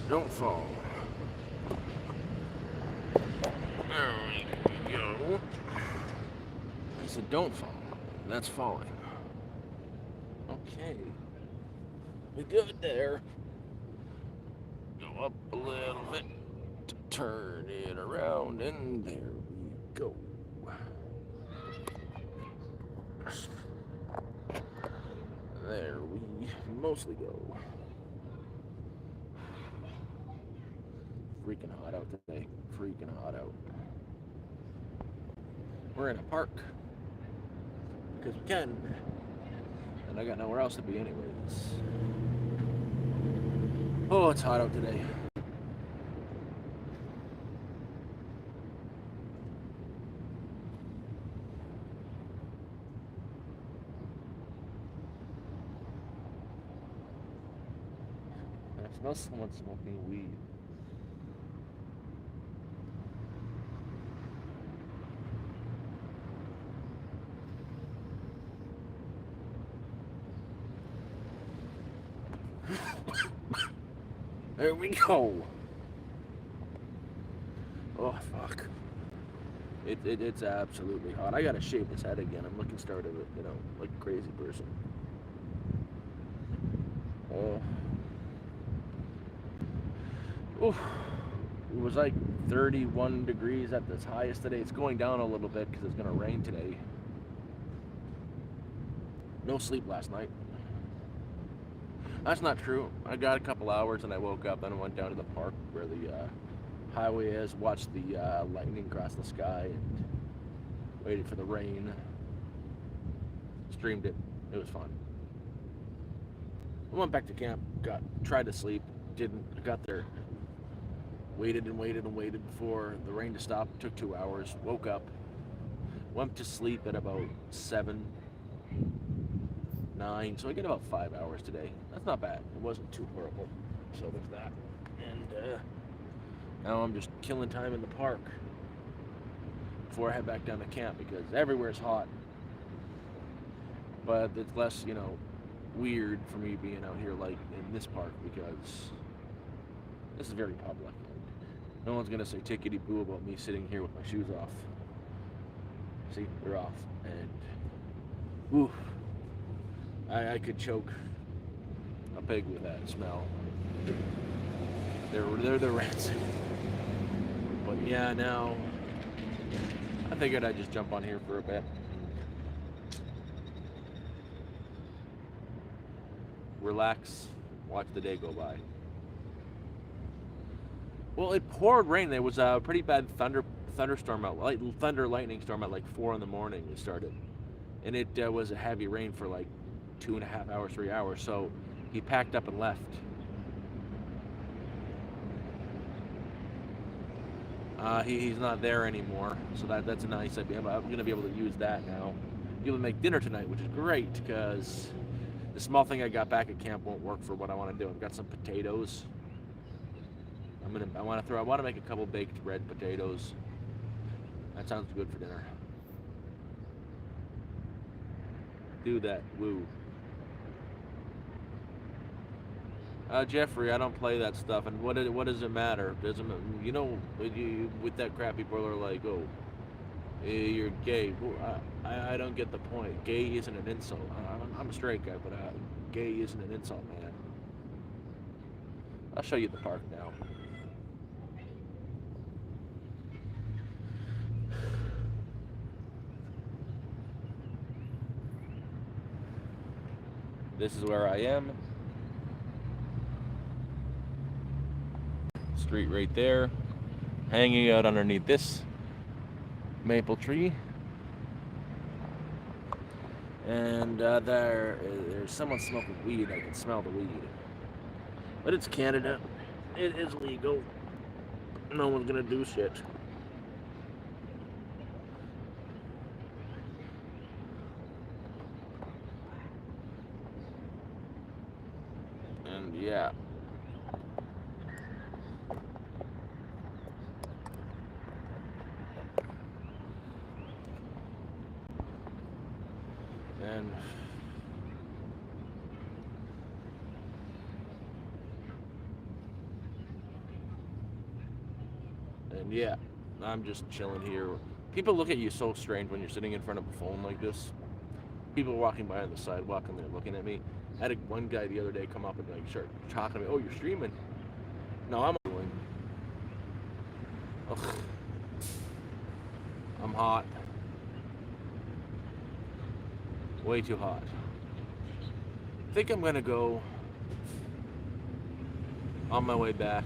Don't fall. There we go. I said don't fall. That's falling. Okay. We good there. Go up a little bit. Turn it around, and there we go. There we mostly go. Freaking hot out today. Freaking hot out. We're in a park because we can, and I got nowhere else to be anyways. Oh, it's hot out today. I smell someone smoking weed. There we go. Oh, fuck. It's absolutely hot. I gotta shave this head again. I'm looking started, like a crazy person. Oh. Oof. It was like 31 degrees at its highest today. It's going down a little bit because it's gonna rain today. No sleep last night. That's not true. I got a couple hours and I woke up and I went down to the park where the highway is, watched the lightning cross the sky, and waited for the rain. Streamed it. It was fun. I went back to camp, tried to sleep, didn't. I got there, waited and waited and waited for the rain to stop. Took 2 hours. Woke up, went to sleep at about 7, 9. So I get about 5 hours today. That's not bad. It wasn't too horrible. So there's that. And now I'm just killing time in the park before I head back down to camp because everywhere's hot. But it's less, weird for me being out here like in this park because this is very public. No one's gonna say tickety boo about me sitting here with my shoes off. See, they're off, and whew, I could choke a pig with that smell. They're rancid. But yeah, now I figured I'd just jump on here for a bit. Relax, watch the day go by. Well, it poured rain. There was a pretty bad thunderstorm lightning storm at like 4 in the morning. It started, and it was a heavy rain for like 2.5 hours, 3 hours. So he packed up and left. He's not there anymore, so that's nice. I'm gonna be able to use that now. Be able to make dinner tonight, which is great because the small thing I got back at camp won't work for what I want to do. I've got some potatoes. I want to make a couple baked red potatoes. That sounds good for dinner. Do that, woo. Jeffrey, I don't play that stuff, and what does it matter? Doesn't with that crap people are like, oh, you're gay. Well, I don't get the point. Gay isn't an insult. I'm a straight guy, but gay isn't an insult, man. I'll show you the park now. This is where I am. Street right there. Hanging out underneath this maple tree. And there's someone smoking weed. I can smell the weed. But it's Canada. It is legal. No one's gonna do shit. And yeah. And Yeah, I'm just chilling here. People look at you so strange when you're sitting in front of a phone like this. People walking by on the sidewalk and they're looking at me. I had one guy the other day come up and like start talking to me. Oh, you're streaming? No, I'm doing. Ugh, I'm hot. Way too hot. I think I'm gonna go on my way back,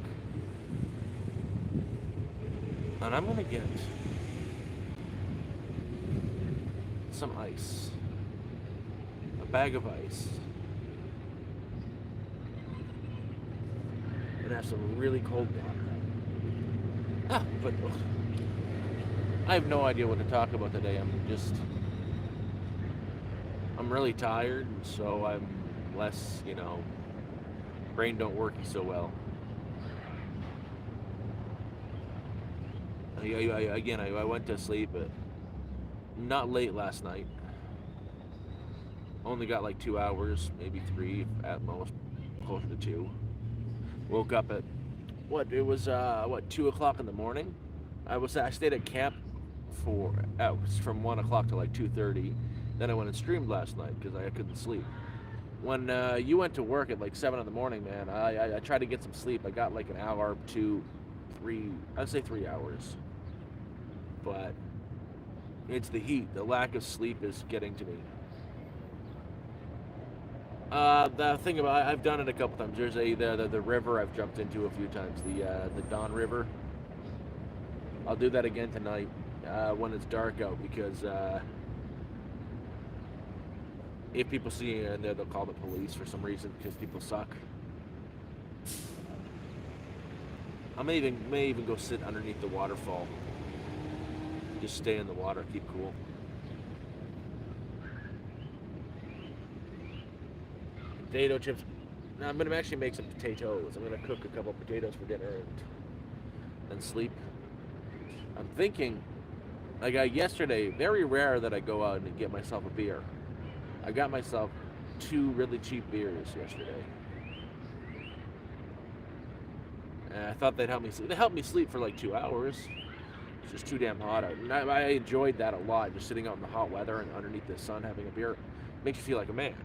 and I'm gonna get some ice, a bag of ice, and have some really cold water. But ugh, I have no idea what to talk about today. I'm really tired, so I'm less, brain don't worky so well. I went to sleep not late last night. Only got like 2 hours, maybe three at most, closer to two. Woke up at it was 2 o'clock in the morning. I stayed at camp for from 1 o'clock to like 2:30. Then I went and streamed last night because I couldn't sleep. When you went to work at like 7 in the morning, man, I tried to get some sleep. I got like an hour, 2, 3, I'd say 3 hours. But it's the heat. The lack of sleep is getting to me. The thing about I've done it a couple times. There's the river I've jumped into a few times. The Don River. I'll do that again tonight when it's dark out because if people see you in there, they'll call the police for some reason because people suck. I may even go sit underneath the waterfall. Just stay in the water, keep cool. Potato chips. Now I'm gonna actually make some potatoes. I'm gonna cook a couple potatoes for dinner and sleep. I'm thinking, like yesterday, very rare that I go out and get myself a beer. I got myself 2 really cheap beers yesterday. And I thought they'd help me sleep. They helped me sleep for like 2 hours. It's just too damn hot out. And I enjoyed that a lot, just sitting out in the hot weather and underneath the sun having a beer. Makes you feel like a man.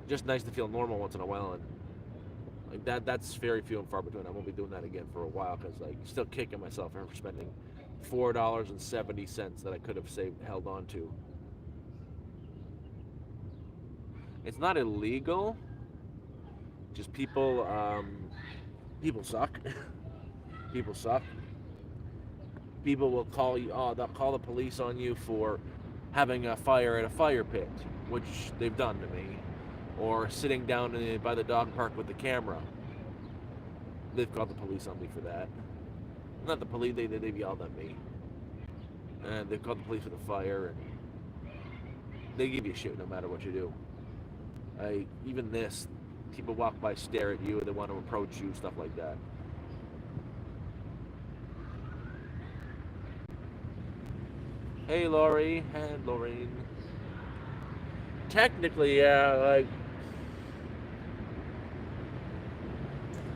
Just nice to feel normal once in a while, and like that's very few and far between. I won't be doing that again for a while because like still kicking myself for spending $4.70 that I could have held on to. It's not illegal. Just people suck. People suck. People will call you. Oh, they'll call the police on you for having a fire at a fire pit, which they've done to me, or sitting down by the dog park with the camera. They've called the police on me for that. Not the police. They've yelled at me, and they've called the police for the fire, and they give you shit no matter what you do. Even this, people walk by, stare at you, they want to approach you, stuff like that. Hey, Lori and Lorraine. Technically, yeah, like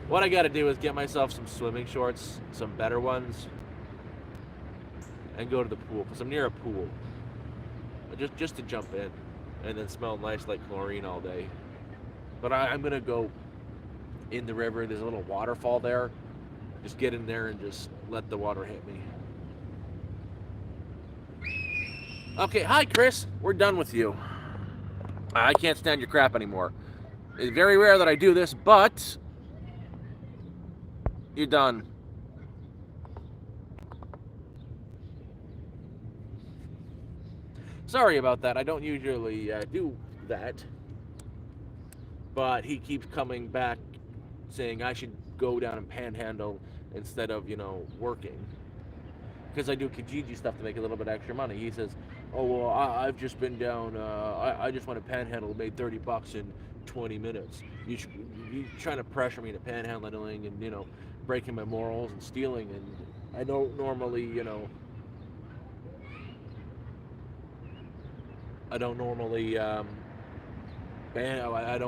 what I got to do is get myself some swimming shorts, some better ones, and go to the pool because I'm near a pool. Just to jump in and then smell nice like chlorine all day. But I'm gonna go in the river. There's a little waterfall there. Just get in there and just let the water hit me. Okay, hi Chris. We're done with you. I can't stand your crap anymore. It's very rare that I do this, but you're done. Sorry about that. I don't usually do that. But he keeps coming back saying I should go down and panhandle instead of, working. Because I do Kijiji stuff to make a little bit extra money. He says, oh, well, I've just been down, I just want to panhandle, made $30 in 20 minutes. You're trying to pressure me into panhandling and, breaking my morals and stealing. And I don't normally, I don't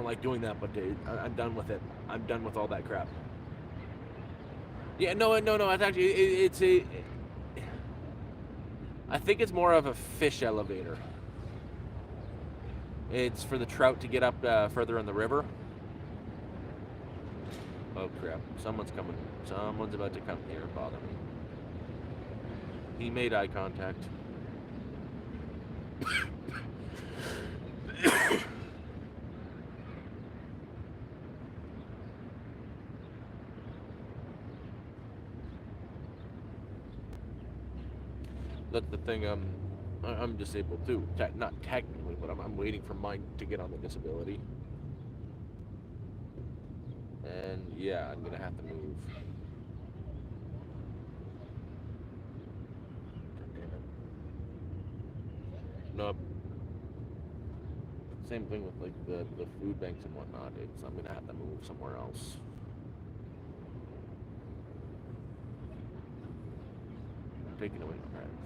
like doing that, but I'm done with it. I'm done with all that crap. Yeah, no. It's actually it's a. I think it's more of a fish elevator. It's for the trout to get up further in the river. Oh crap! Someone's coming. Someone's about to come here and bother me. He made eye contact. That's the thing. I'm disabled too. Not technically, but I'm waiting for mine to get on the disability. And yeah, I'm gonna have to move. Nope. Same thing with like the food banks and whatnot. I'm gonna have to move somewhere else. I'm taking away my privacy.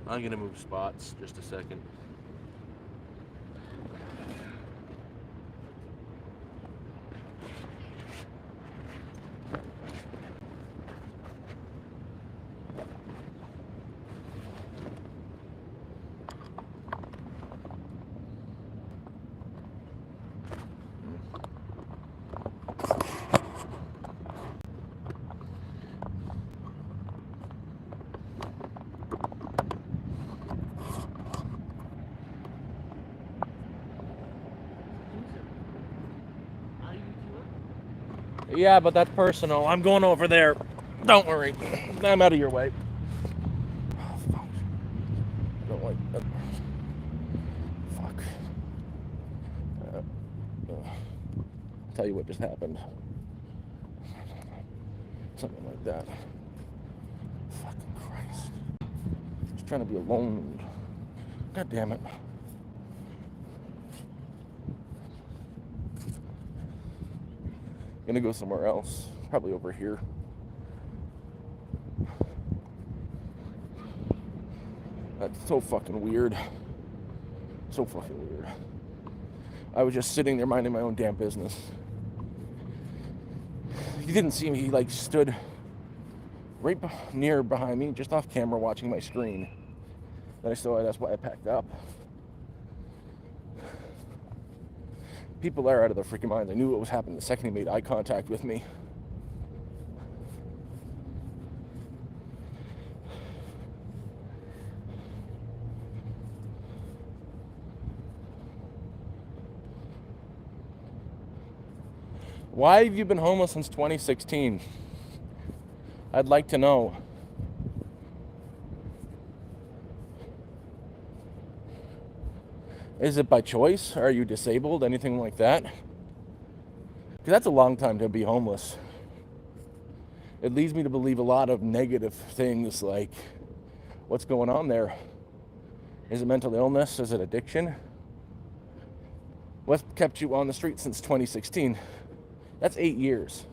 I'm gonna move spots just a second. Yeah, but that's personal. I'm going over there. Don't worry. I'm out of your way. Oh, fuck. Don't like that. Fuck. I'll tell you what just happened. Something like that. Fucking Christ. Just trying to be alone. God damn it. Gonna go somewhere else. Probably over here. That's so fucking weird. So fucking weird. I was just sitting there minding my own damn business. He didn't see me. He like stood right near behind me, just off camera, watching my screen. Then I saw that's why I packed up. People are out of their freaking minds. I knew what was happening the second he made eye contact with me. Why have you been homeless since 2016? I'd like to know. Is it by choice? Are you disabled? Anything like that? Because that's a long time to be homeless. It leads me to believe a lot of negative things like, what's going on there? Is it mental illness? Is it addiction? What's kept you on the street since 2016? That's 8 years.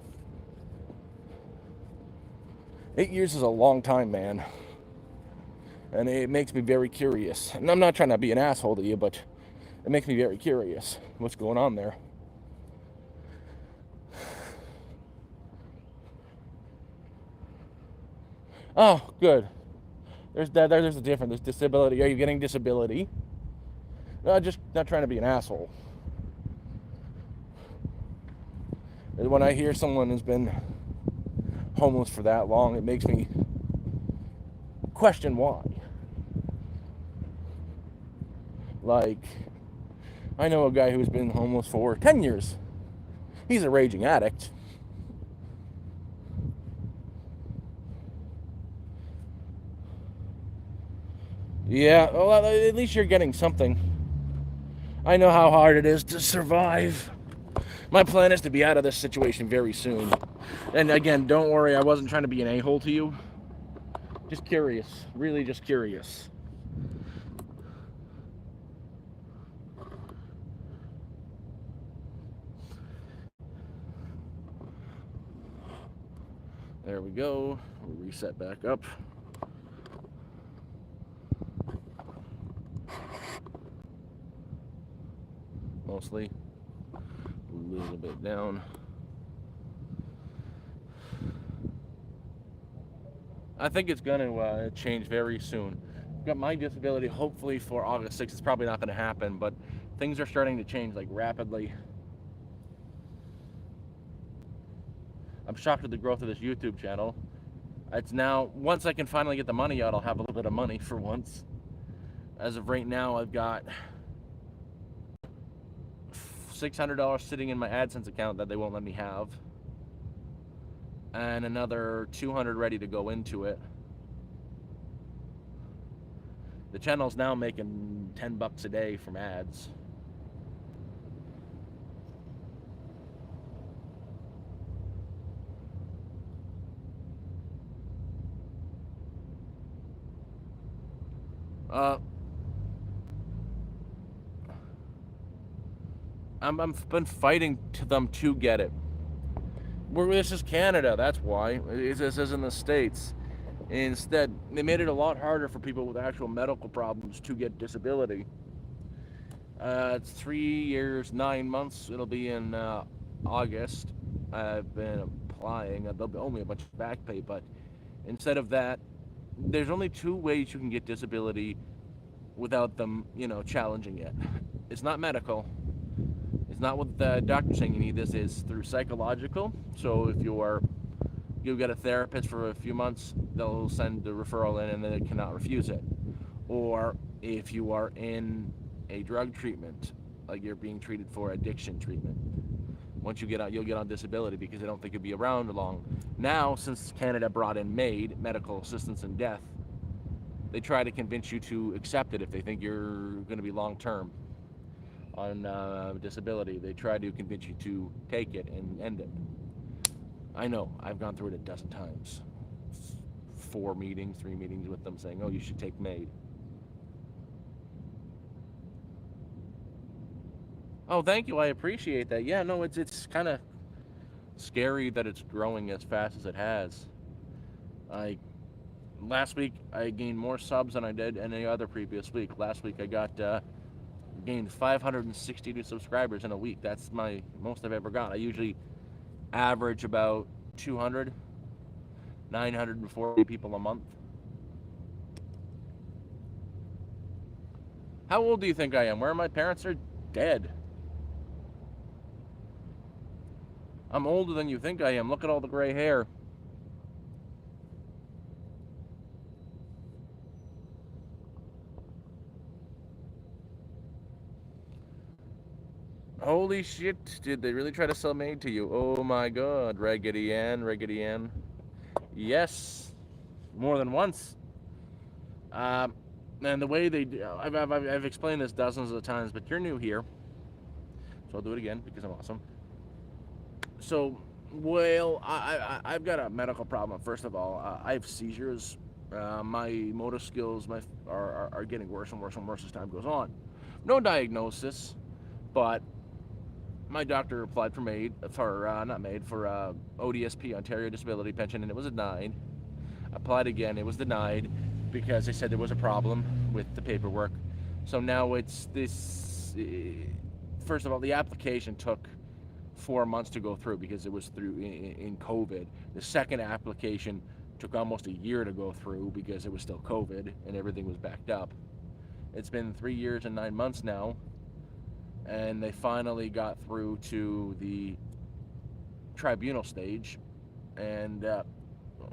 8 years is a long time, man. And it makes me very curious. And I'm not trying to be an asshole to you, but it makes me very curious what's going on there. Oh, good. There's a difference. There's disability. Are you getting disability? No, just not trying to be an asshole. When I hear someone has been homeless for that long, it makes me question why. Like, I know a guy who's been homeless for 10 years. He's a raging addict. Yeah, well, at least you're getting something. I know how hard it is to survive. My plan is to be out of this situation very soon. And again, don't worry, I wasn't trying to be an a-hole to you. Just curious. Really just curious. There we go. We'll reset back up. Mostly. A little bit down. I think it's going to change very soon. I've got my disability hopefully for August 6th. It's probably not going to happen, but things are starting to change like rapidly. I'm shocked at the growth of this YouTube channel. It's now, once I can finally get the money out, I'll have a little bit of money for once. As of right now, I've got $600 sitting in my AdSense account that they won't let me have, and another $200 ready to go into it. The channel's now making $10 a day from ads. I've been fighting to them to get it. This is Canada, that's why. This isn't the States. Instead, they made it a lot harder for people with actual medical problems to get disability. It's 3 years, 9 months. It'll be in August. I've been applying. There'll be only a bunch of back pay, but instead of that, there's only 2 ways you can get disability without them, challenging it. It's not medical. It's not what the doctor's saying you need. This is through psychological. So if you get a therapist for a few months, they'll send the referral in and then they cannot refuse it. Or if you are in a drug treatment, like you're being treated for addiction treatment, once you get out, you'll get on disability because they don't think you'll be around long. Now, since Canada brought in MAID, medical assistance in death, they try to convince you to accept it if they think you're going to be long-term on disability. They try to convince you to take it and end it. I know, I've gone through it a dozen times. 3 meetings with them saying, oh, you should take MAID. Oh, thank you, I appreciate that. Yeah, no, it's kind of scary that it's growing as fast as it has. Last week, I gained more subs than I did any other previous week. Last week, I gained 562 subscribers in a week. That's my most I've ever got. I usually average about 940 people a month. How old do you think I am? Where my parents are dead. I'm older than you think I am. Look at all the gray hair. Holy shit, did they really try to sell MAID to you? Oh my god, Raggedy Ann. Yes, more than once. And the way they do, I've explained this dozens of times, but you're new here, so I'll do it again because I'm awesome. So, well, I've got a medical problem. First of all, I have seizures. My motor skills are getting worse and worse and worse as time goes on. No diagnosis, but my doctor applied for ODSP, Ontario Disability Pension, and it was denied. Applied again, it was denied because they said there was a problem with the paperwork. So now it's this. First of all, the application took 4 months to go through because it was through in COVID. The second application took almost a year to go through because it was still COVID and everything was backed up. It's been 3 years and 9 months now, and they finally got through to the tribunal stage. And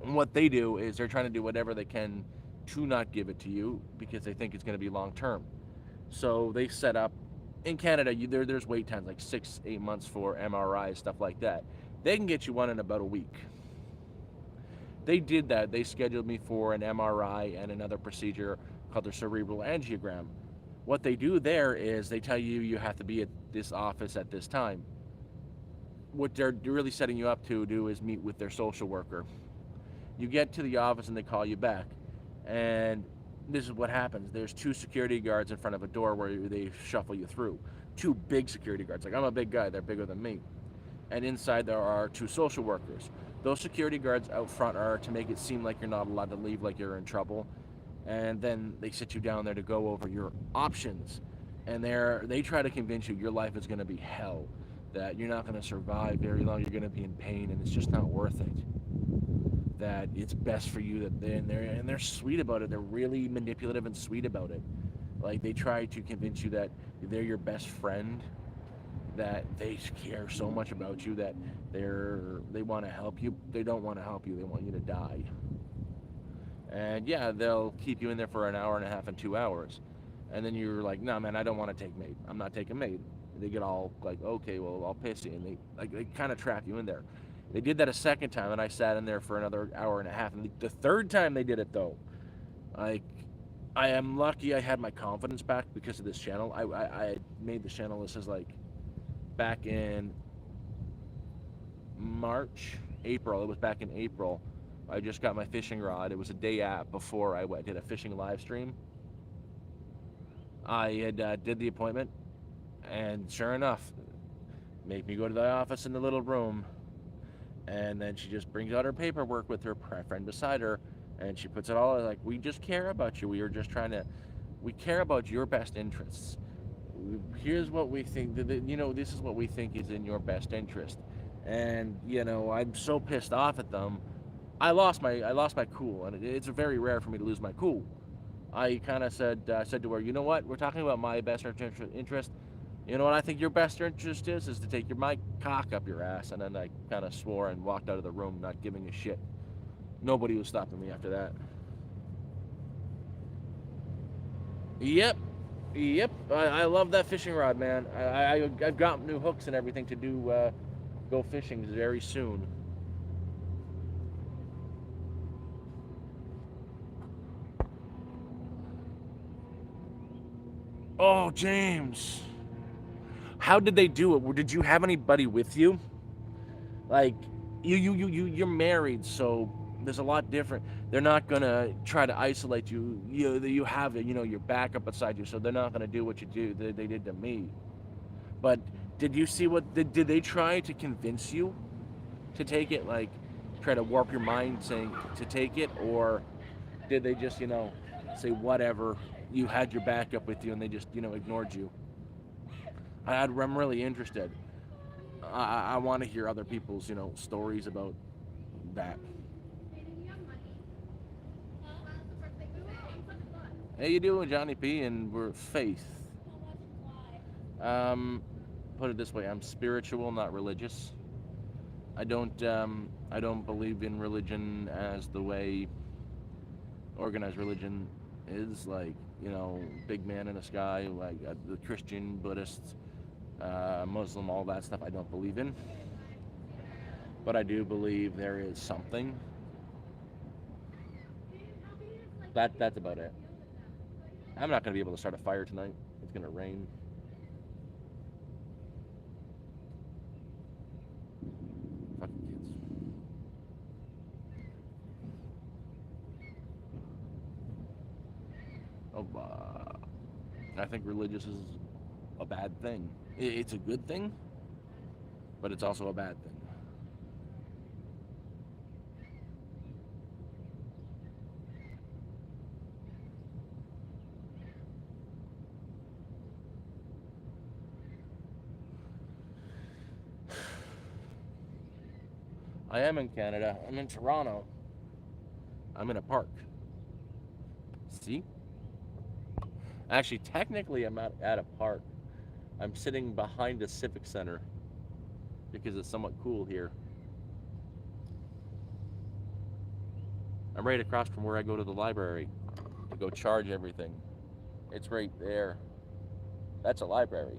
what they do is they're trying to do whatever they can to not give it to you because they think it's going to be long term. So they set up, in Canada, there's wait times like 6-8 months for MRI, stuff like that. They can get you one in about a week. They did that. They scheduled me for an MRI and another procedure called the cerebral angiogram. What they do there is they tell you you have to be at this office at this time. What they're really setting you up to do is meet with their social worker. You get to the office and they call you back. And this is what happens. There's 2 security guards in front of a door where they shuffle you through. 2 big security guards. Like, I'm a big guy, they're bigger than me. And inside there are 2 social workers. Those security guards out front are to make it seem like you're not allowed to leave, like you're in trouble. And then they sit you down there to go over your options. And they try to convince you your life is going to be hell, that you're not going to survive very long, you're going to be in pain, and it's just not worth it. That it's best for you, that they're sweet about it. They're really manipulative and sweet about it. Like they try to convince you that they're your best friend, that they care so much about you that they want to help you. They don't want to help you. They want you to die. And yeah, they'll keep you in there for an hour and a half and 2 hours, and then you're like, "No, man, I don't want to take maid. I'm not taking maid." They get all like, "Okay, well, I'll piss you," and they kind of trap you in there. They did that a second time, and I sat in there for another hour and a half. And the third time they did it, though, like, I am lucky I had my confidence back because of this channel. I made the channel. This is like back in March, April. It was back in April. I just got my fishing rod. It was a day before I did a fishing live stream. I had did the appointment, and sure enough, make me go to the office in the little room, and then she just brings out her paperwork with her friend beside her, and she puts it all like, "We just care about you. We are just trying to, we care about your best interests. Here's what we think. This is what we think is in your best interest." And I'm so pissed off at them. I lost my cool, and it's very rare for me to lose my cool. I kind of said to her, "You know what? We're talking about my best interest. You know what I think your best interest is to take my cock up your ass." And then I kind of swore and walked out of the room, not giving a shit. Nobody was stopping me after that. Yep, yep. I love that fishing rod, man. I've got new hooks and everything to do go fishing very soon. Oh, James, how did they do it? Did you have anybody with you? Like, you're married, so there's a lot different. They're not gonna try to isolate you. You have your backup beside you, so they're not gonna do what you do they did to me. But did you see what did they try to convince you to take it? Like, try to warp your mind saying to take it, or did they just say whatever? You had your backup with you, and they just ignored you. I'm really interested. I want to hear other people's stories about that. How you doing, Johnny P? And we're Faith. Um, Put it this way: I'm spiritual, not religious. I don't believe in religion as the way organized religion is, like big man in the sky, like the Christian, Buddhist, Muslim, all that stuff. I don't believe in, but I do believe there is something. That's about it. I'm not gonna be able to start a fire tonight. It's gonna rain. Fucking kids. Oh, I think religious is a bad thing. It's a good thing, but it's also a bad thing. I am in Canada. I'm in Toronto. I'm in a park. See? Actually, technically, I'm not at a park. I'm sitting behind a civic center because it's somewhat cool here. I'm right across from where I go to the library to go charge everything. It's right there. That's a library.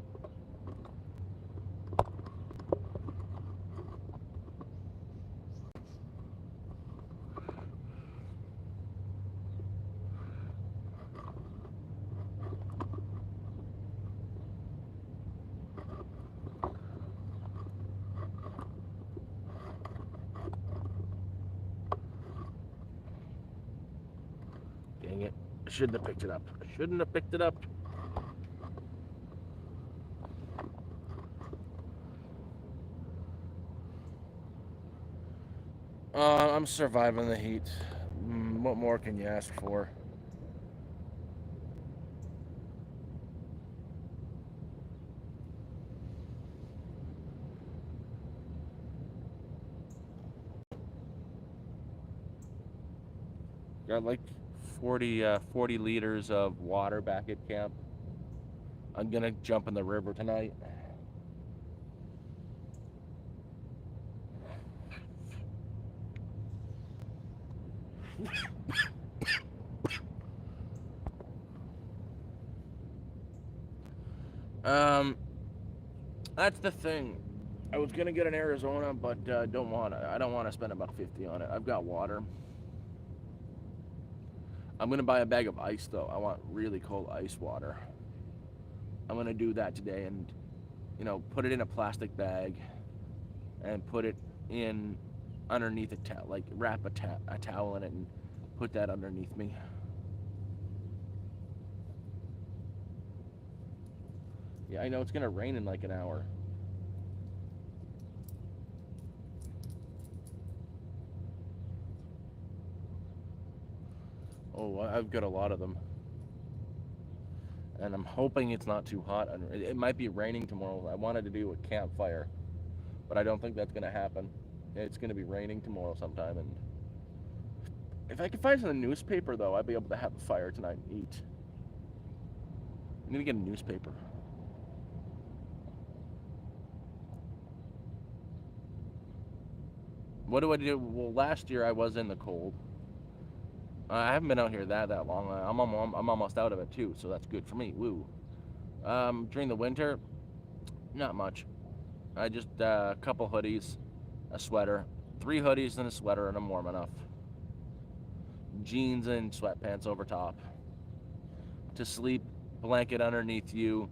Dang it. I shouldn't have picked it up. I shouldn't have picked it up. I'm surviving the heat. What more can you ask for? Got like 40 liters of water back at camp. I'm gonna jump in the river tonight. Um, that's the thing. I was gonna get in Arizona, but don't want to. I don't want to spend about 50 on it. I've got water. I'm gonna buy a bag of ice though. I want really cold ice water. I'm gonna do that today, and put it in a plastic bag and put it in underneath a towel, like wrap a towel in it and put that underneath me. Yeah, I know it's gonna rain in like an hour. Oh, I've got a lot of them, and I'm hoping it's not too hot. It might be raining tomorrow. I wanted to do a campfire, but I don't think that's gonna happen. It's gonna be raining tomorrow sometime, and if I could find some newspaper though, I'd be able to have a fire tonight and eat. I'm gonna get a newspaper. What do I do? Well, last year I was in the cold. I haven't been out here that long. I'm almost out of it too, so that's good for me. Woo. During the winter, not much. I just a couple hoodies, a sweater, 3 hoodies and a sweater, and I'm warm enough. Jeans and sweatpants over top. To sleep, blanket underneath you,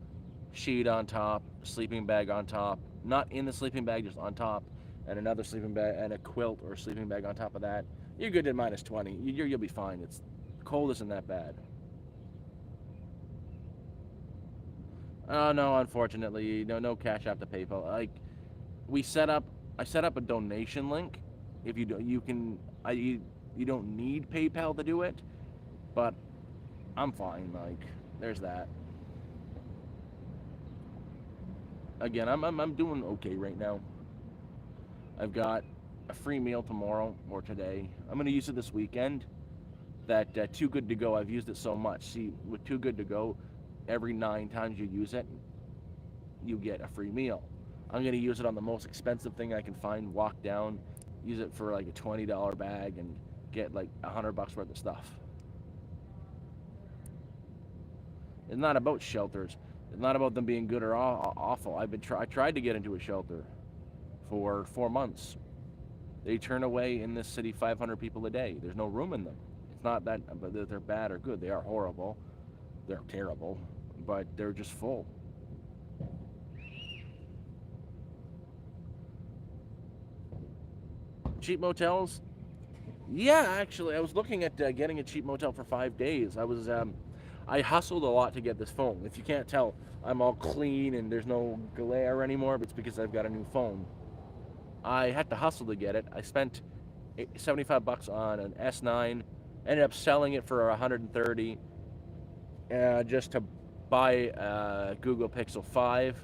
sheet on top, sleeping bag on top. Not in the sleeping bag, just on top, and another sleeping bag and a quilt or sleeping bag on top of that. You're good at minus 20. You'll be fine. It's cold isn't that bad. Oh no, unfortunately, no cash app to PayPal. Like we set up, I set up a donation link. If you do, you can. You don't need PayPal to do it, but I'm fine. Like there's that. Again, I'm doing okay right now. I've got a free meal tomorrow or today. I'm gonna use it this weekend. That Too Good to Go. I've used it so much. See, with Too Good to Go, every 9 times you use it, you get a free meal. I'm gonna use it on the most expensive thing I can find. Walk down, use it for like a $20 bag, and get like $100 worth of stuff. It's not about shelters. It's not about them being good or awful. I tried to get into a shelter for 4 months. They turn away in this city 500 people a day. There's no room in them. It's not that they're bad or good. They are horrible. They're terrible, but they're just full. Cheap motels. Yeah, actually, I was looking at getting a cheap motel for 5 days. I hustled a lot to get this phone. If you can't tell, I'm all clean and there's no glare anymore. But it's because I've got a new phone. I had to hustle to get it. I spent 75 bucks on an S9. Ended up selling it for 130, just to buy a Google Pixel 5,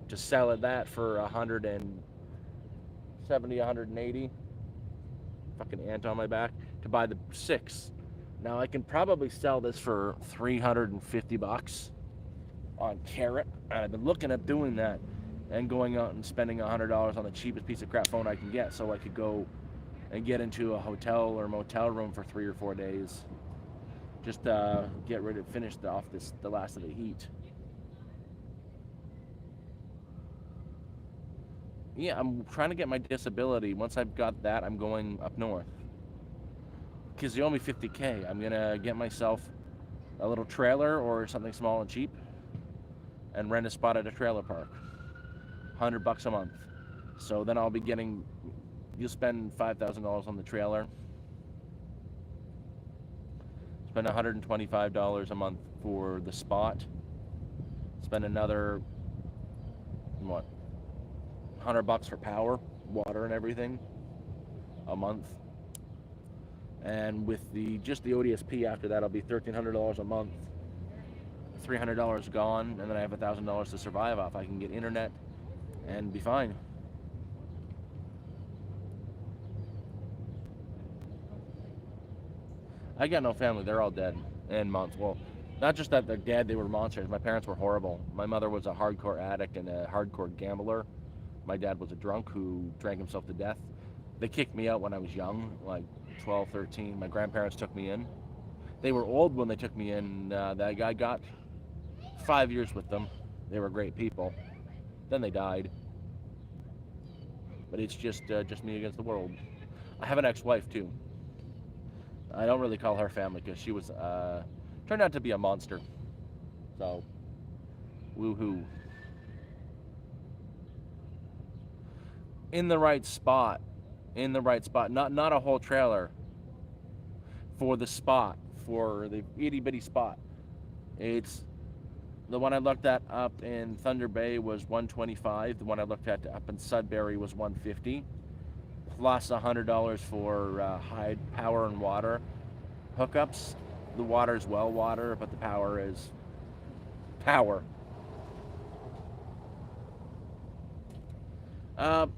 to sell it that for 170, 180. Fucking ant on my back. To buy the 6. Now I can probably sell this for 350 bucks on Carrot. And I've been looking at doing that and going out and spending $100 on the cheapest piece of crap phone I can get, so I could go and get into a hotel or motel room for 3 or 4 days. Just get rid of, finish off the last of the heat. Yeah, I'm trying to get my disability. Once I've got that, I'm going up north. Because they owe me 50K. I'm gonna get myself a little trailer or something small and cheap, and rent a spot at a trailer park. $100 a month. So then I'll be getting. You'll spend $5,000 on the trailer. Spend $125 a month for the spot. Spend another what? $100 for power, water, and everything. a month. And with the just the ODSP after that, I'll be $1,300 a month. $300 gone, and then I have $1,000 to survive off. I can get internet and be fine. I got no family. They're all dead and months. Well, not just that they're dead, they were monsters. My parents were horrible. My mother was a hardcore addict and a hardcore gambler. My dad was a drunk who drank himself to death. They kicked me out when I was young, like 12, 13. My grandparents took me in. They were old when they took me in. That guy got 5 years with them. They were great people. Then they died. But it's just me against the world. I have an ex-wife too. I don't really call her family because she was turned out to be a monster. So, woohoo. In the right spot. In the right spot. Not a whole trailer. For the spot. For the itty bitty spot. It's the one I looked at up in Thunder Bay was 125. The one I looked at up in Sudbury was 150. Plus $100 for power and water hookups. The water is well water, but the power is power. Well,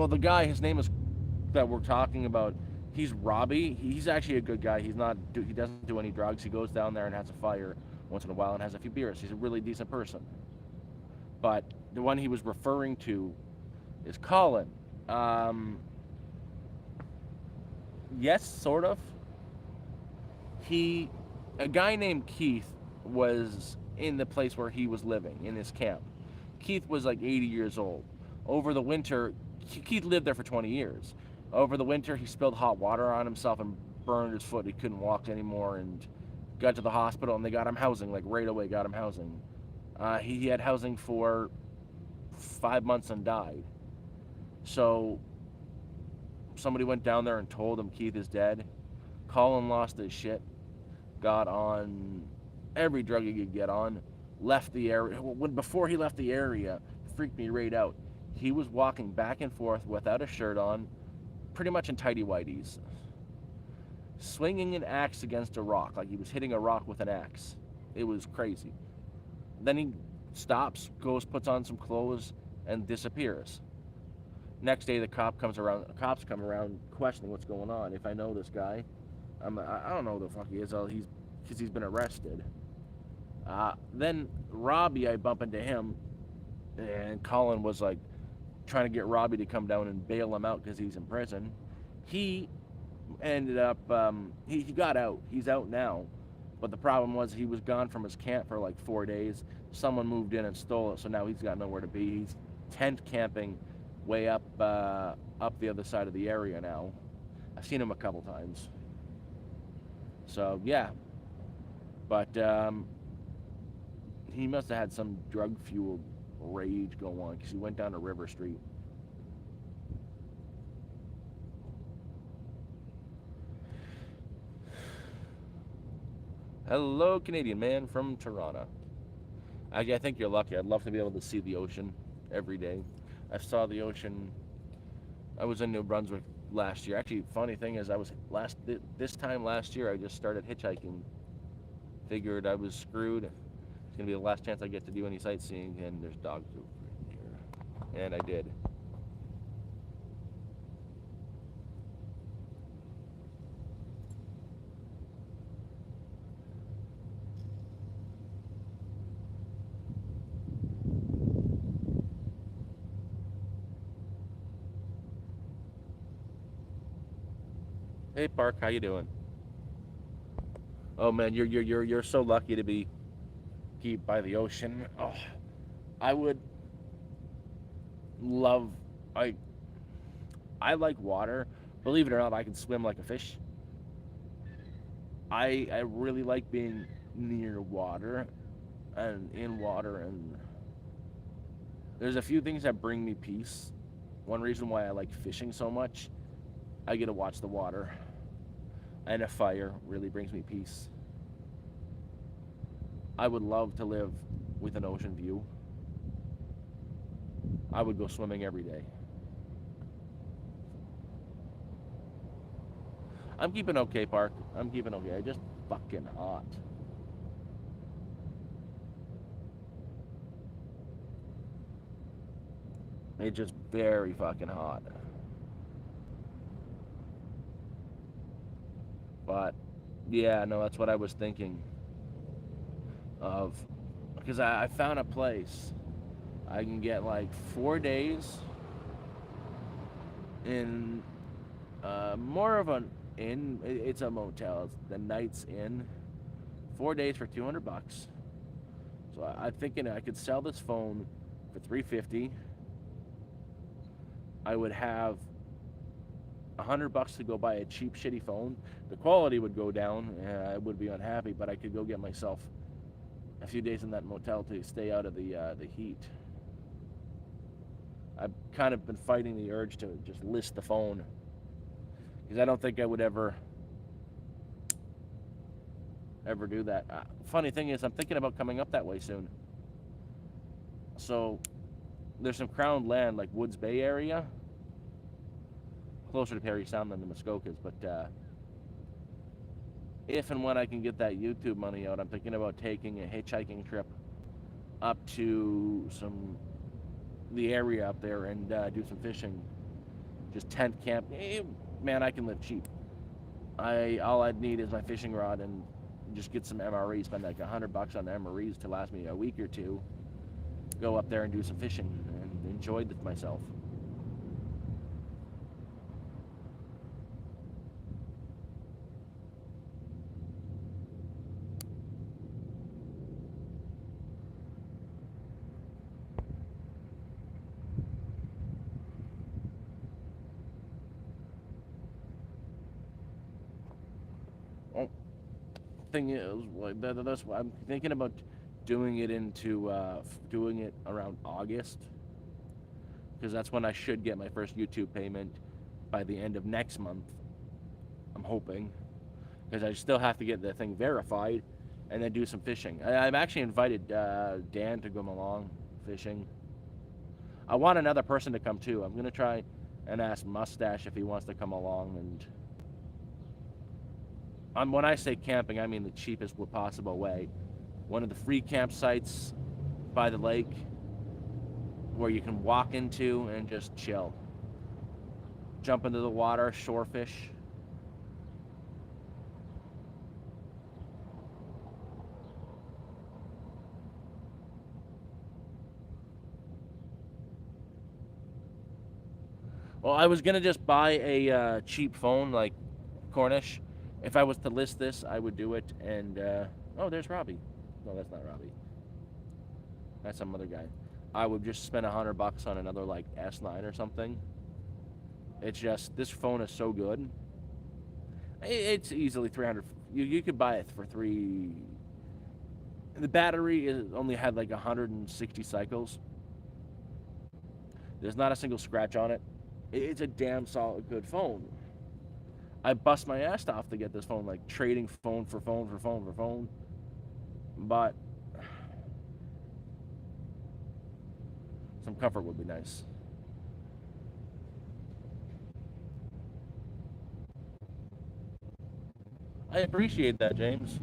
the guy, his name is that we're talking about. He's Robbie. He's actually a good guy. He doesn't do any drugs. He goes down there and has a fire once in a while and has a few beers. He's a really decent person. But the one he was referring to is Colin. Yes, sort of. A guy named Keith was in the place where he was living, in his camp. Keith was like 80 years old. Over the winter, Keith lived there for 20 years. Over the winter, he spilled hot water on himself and burned his foot. He couldn't walk anymore and got to the hospital, and they got him housing, like right away got him housing. He had housing for 5 months and died. So somebody went down there and told him Keith is dead. Colin lost his shit, got on every drug he could get on, left the area. Before he left the area, freaked me right out. He was walking back and forth without a shirt on, pretty much in tighty whities, swinging an axe against a rock, like he was hitting a rock with an axe. It was crazy. Then he stops, goes, puts on some clothes, and disappears. Next day, the cops come around questioning what's going on. If I know this guy, I don't know who the fuck he is. Because he's been arrested. Then Robbie, I bump into him, and Colin was like trying to get Robbie to come down and bail him out because he's in prison. He ended up, he got out. He's out now. But the problem was he was gone from his camp for like 4 days. Someone moved in and stole it, so now he's got nowhere to be. He's tent camping way up the other side of the area now. I've seen him a couple times. So, yeah. But he must have had some drug-fueled rage go on because he went down to River Street. Hello, Canadian man from Toronto. I think you're lucky. I'd love to be able to see the ocean every day. I saw the ocean. I was in New Brunswick last year. Actually, funny thing is, this time last year, I just started hitchhiking. Figured I was screwed. It's gonna be the last chance I get to do any sightseeing, and there's dogs over here, and I did. Hey, Park, how you doing? Oh man, you're so lucky to be by the ocean. Oh, I would love. I like water. Believe it or not, I can swim like a fish. I really like being near water and in water, and there's a few things that bring me peace. One reason why I like fishing so much, I get to watch the water. And a fire really brings me peace. I would love to live with an ocean view. I would go swimming every day. I'm keeping okay, Park. I'm keeping okay. I just fucking hot. It's just very fucking hot. But yeah, no, that's what I was thinking of, because I found a place I can get like 4 days in more of an inn. It's a motel. It's the night's inn. 4 days for $200. So I'm thinking I could sell this phone for $350. I would have $100 to go buy a cheap, shitty phone. The quality would go down. I would be unhappy, but I could go get myself a few days in that motel to stay out of the heat. I've kind of been fighting the urge to just list the phone, because I don't think I would ever do that. Funny thing is, I'm thinking about coming up that way soon. So there's some crown land, like Woods Bay area, closer to Perry Sound than the Muskokas, but if and when I can get that YouTube money out, I'm thinking about taking a hitchhiking trip up to the area up there and do some fishing. Just tent camp. Man, I can live cheap. All I'd need is my fishing rod and just get some MREs. Spend like $100 on MREs to last me a week or two. Go up there and do some fishing and enjoy myself. Well, thing is, that's why I'm thinking about doing it doing it around August, because that's when I should get my first YouTube payment by the end of next month. I'm hoping, because I still have to get the thing verified and then do some fishing. I've actually invited Dan to come along fishing. I want another person to come too. I'm gonna try and ask Mustache if he wants to come along. And when I say camping, I mean the cheapest possible way. One of the free campsites by the lake where you can walk into and just chill. Jump into the water, shore fish. Well, I was gonna just buy a cheap phone like Cornish. If I was to list this, I would do it. And oh, there's Robbie. No, that's not Robbie. That's some other guy. I would just spend $100 on another like S9 or something. It's just, this phone is so good. It's easily 300. You could buy it for three. The battery only had like 160 cycles. There's not a single scratch on it. It's a damn solid, good phone. I bust my ass off to get this phone, like trading phone for phone for phone for phone. But some comfort would be nice. I appreciate that, James.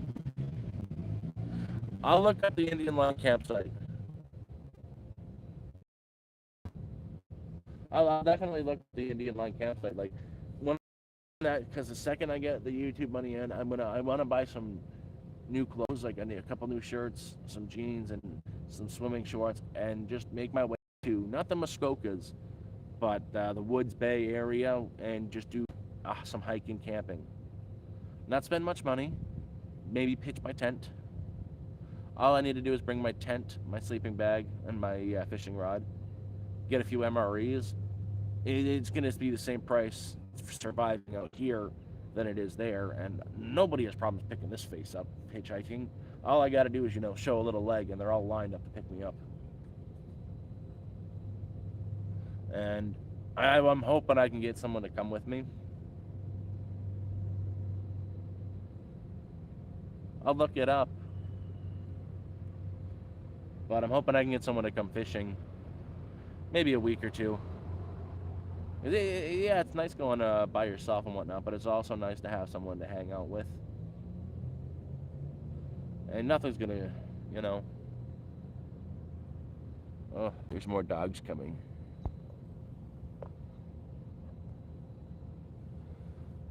I'll look up the Indian Line campsite. I'll definitely look at the Indian Line campsite. Like, when that, because the second I get the YouTube money in, I want to buy some new clothes. Like, I need a couple new shirts, some jeans, and some swimming shorts, and just make my way to not the Muskokas, but the Woods Bay area, and just do some hiking, camping. Not spend much money. Maybe pitch my tent. All I need to do is bring my tent, my sleeping bag, and my fishing rod. Get a few MREs. It's going to be the same price for surviving out here than it is there, and nobody has problems picking this face up hitchhiking. All I got to do is, show a little leg, and they're all lined up to pick me up. And I'm hoping I can get someone to come with me. I'll look it up. But I'm hoping I can get someone to come fishing. Maybe a week or two. Yeah, it's nice going by yourself and whatnot, but it's also nice to have someone to hang out with. And nothing's gonna, you know. Oh, there's more dogs coming.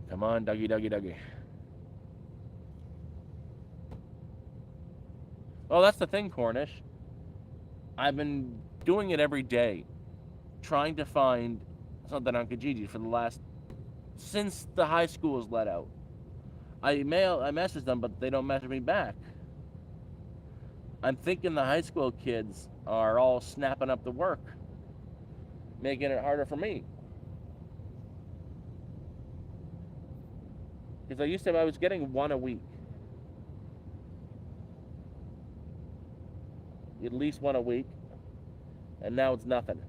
Come on, doggy, doggy, doggy. Oh, that's the thing, Cornish. I've been doing it every day, trying to find something on Kijiji for the last since the high school was let out. I message them, but they don't message me back. I'm thinking the high school kids are all snapping up the work, making it harder for me. Because I was getting one a week, at least one a week, and now it's nothing.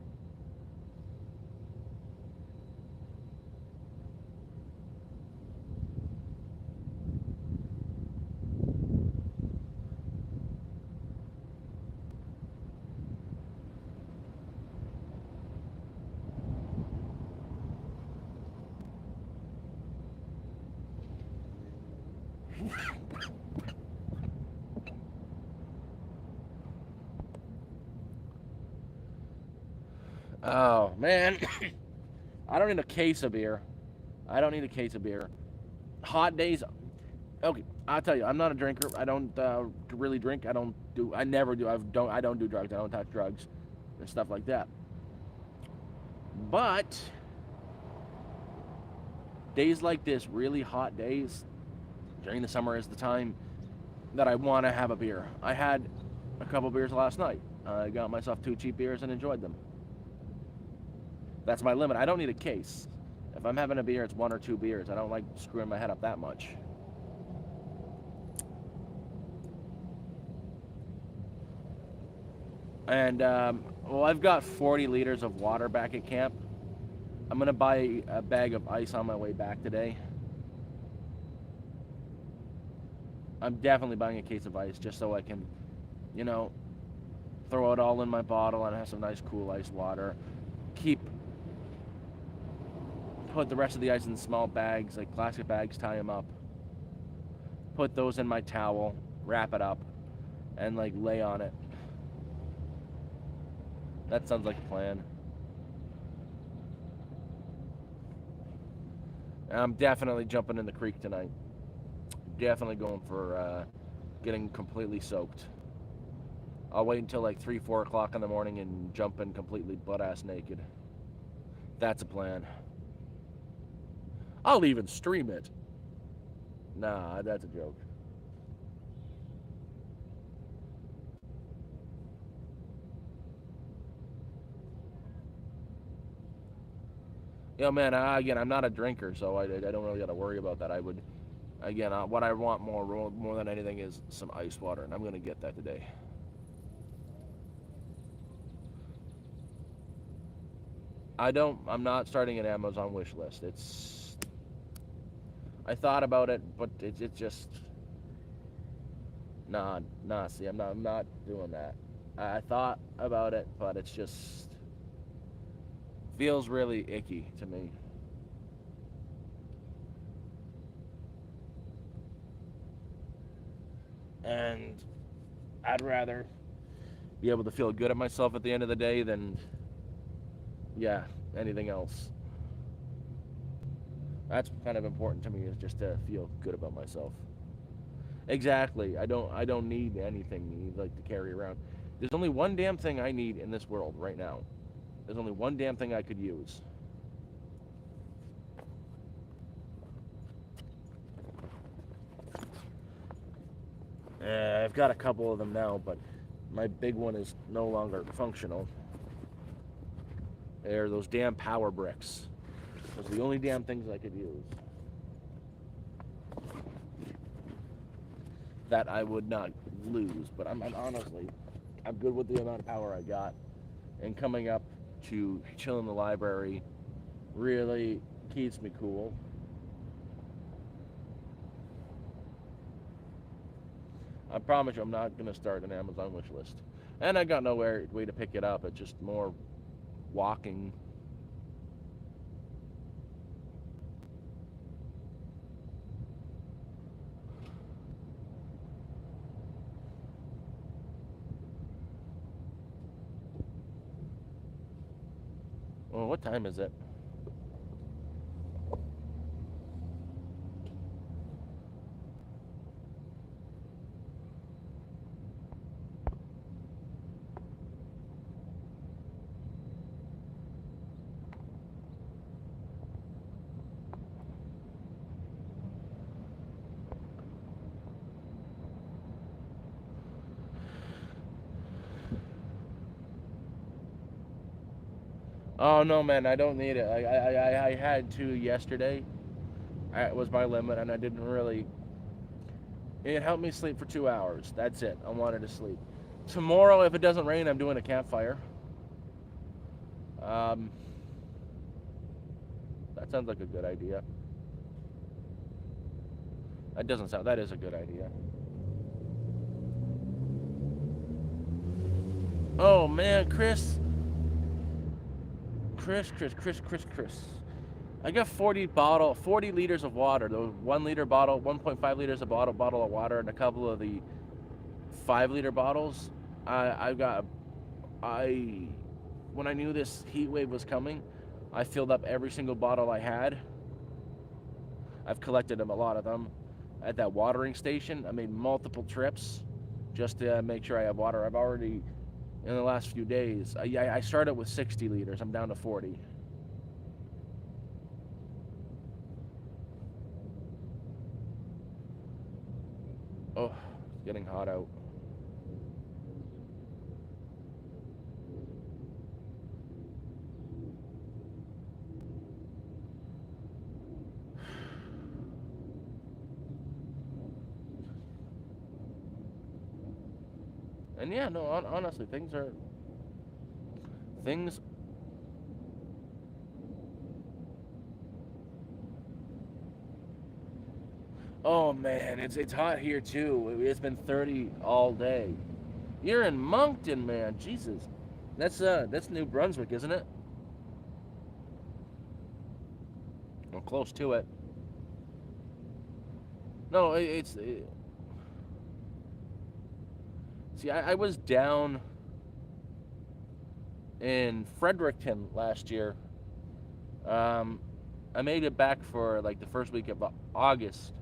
Oh man, I don't need a case of beer. I don't need a case of beer. Hot days. Okay, I'll tell you, I'm not a drinker. I don't really drink. I never do. I don't do drugs. I don't touch drugs and stuff like that. But days like this, really hot days during the summer, is the time that I want to have a beer. I had a couple beers last night. I got myself 2 cheap beers and enjoyed them. That's my limit. I don't need a case. If I'm having a beer, it's 1 or 2 beers. I don't like screwing my head up that much. And, well, I've got 40 liters of water back at camp. I'm going to buy a bag of ice on my way back today. I'm definitely buying a case of ice just so I can, you know, throw it all in my bottle and have some nice cool ice water. Put the rest of the ice in small bags, like plastic bags, tie them up. Put those in my towel, wrap it up, and like lay on it. That sounds like a plan. I'm definitely jumping in the creek tonight. Definitely going for getting completely soaked. I'll wait until like 3, 4 o'clock in the morning and jump in completely butt-ass naked. That's a plan. I'll even stream it. Nah, that's a joke. Man, again, I'm not a drinker, so I don't really got to worry about that. I would, again, what I want more than anything is some ice water, and I'm going to get that today. I'm not starting an Amazon wish list. I thought about it, but it's just, nah, see, I'm not doing that. I thought about it, but it's just, feels really icky to me. And I'd rather be able to feel good at myself at the end of the day than, yeah, anything else. That's kind of important to me, is just to feel good about myself. Exactly. I don't need anything like to carry around. There's only one damn thing I need in this world right now. There's only one damn thing I could use. I've got a couple of them now, but my big one is no longer functional. They're those damn power bricks. Those are the only damn things I could use. That I would not lose, but I'm honestly, I'm good with the amount of power I got. And coming up to chill in the library really keeps me cool. I promise you I'm not going to start an Amazon wish list. And I got no way to pick it up. It's just more walking. Oh, what time is it? Oh no, man, I don't need it. I had 2 yesterday. It was my limit, and I didn't really. It helped me sleep for 2 hours. That's it. I wanted to sleep. Tomorrow, if it doesn't rain, I'm doing a campfire. Um, that sounds like a good idea. That doesn't sound. That is a good idea. Oh man, Chris. I got 40 liters of water. The 1 liter bottle, 1.5 liters of bottle of water, and a couple of the 5 liter bottles. I got. I When I knew this heat wave was coming, I filled up every single bottle I had. I've collected them, a lot of them, at that watering station. I made multiple trips just to make sure I have water. I've already, in the last few days, I started with 60 liters. I'm down to 40. Oh, it's getting hot out. And yeah, no, honestly, things. Oh man, it's hot here too. It's been 30 all day. You're in Moncton, man. Jesus, that's New Brunswick, isn't it? Well, close to it. No, see, I was down in Fredericton last year. Um, I made it back for like the first week of August.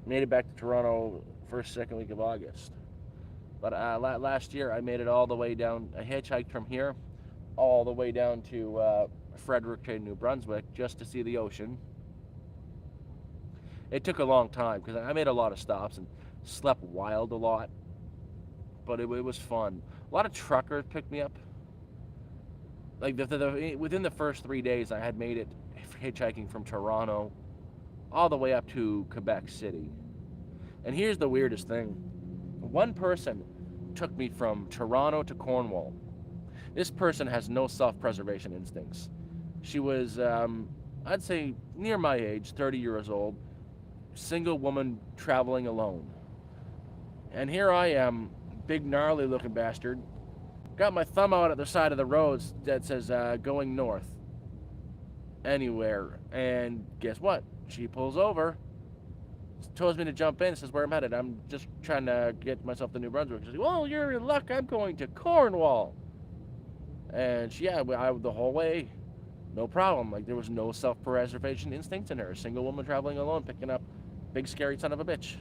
Made it back to Toronto second week of August. But last year I made it all the way down. I hitchhiked from here all the way down to Fredericton, New Brunswick, just to see the ocean. It took a long time because I made a lot of stops and slept wild a lot, but it was fun. A lot of truckers picked me up. Like within the first 3 days, I had made it hitchhiking from Toronto all the way up to Quebec City. And here's the weirdest thing: one person took me from Toronto to Cornwall. This person has no self-preservation instincts. She was, I'd say, near my age, 30 years old, single woman traveling alone. And here I am, big gnarly looking bastard, got my thumb out at the side of the road that says going north anywhere. And guess what? She pulls over, tells me to jump in, says where I'm headed. I'm just trying to get myself to New Brunswick. She's like, well, you're in luck. I'm going to Cornwall. And the whole way, no problem. Like, there was no self-preservation instinct in her. A single woman traveling alone, picking up big scary son of a bitch.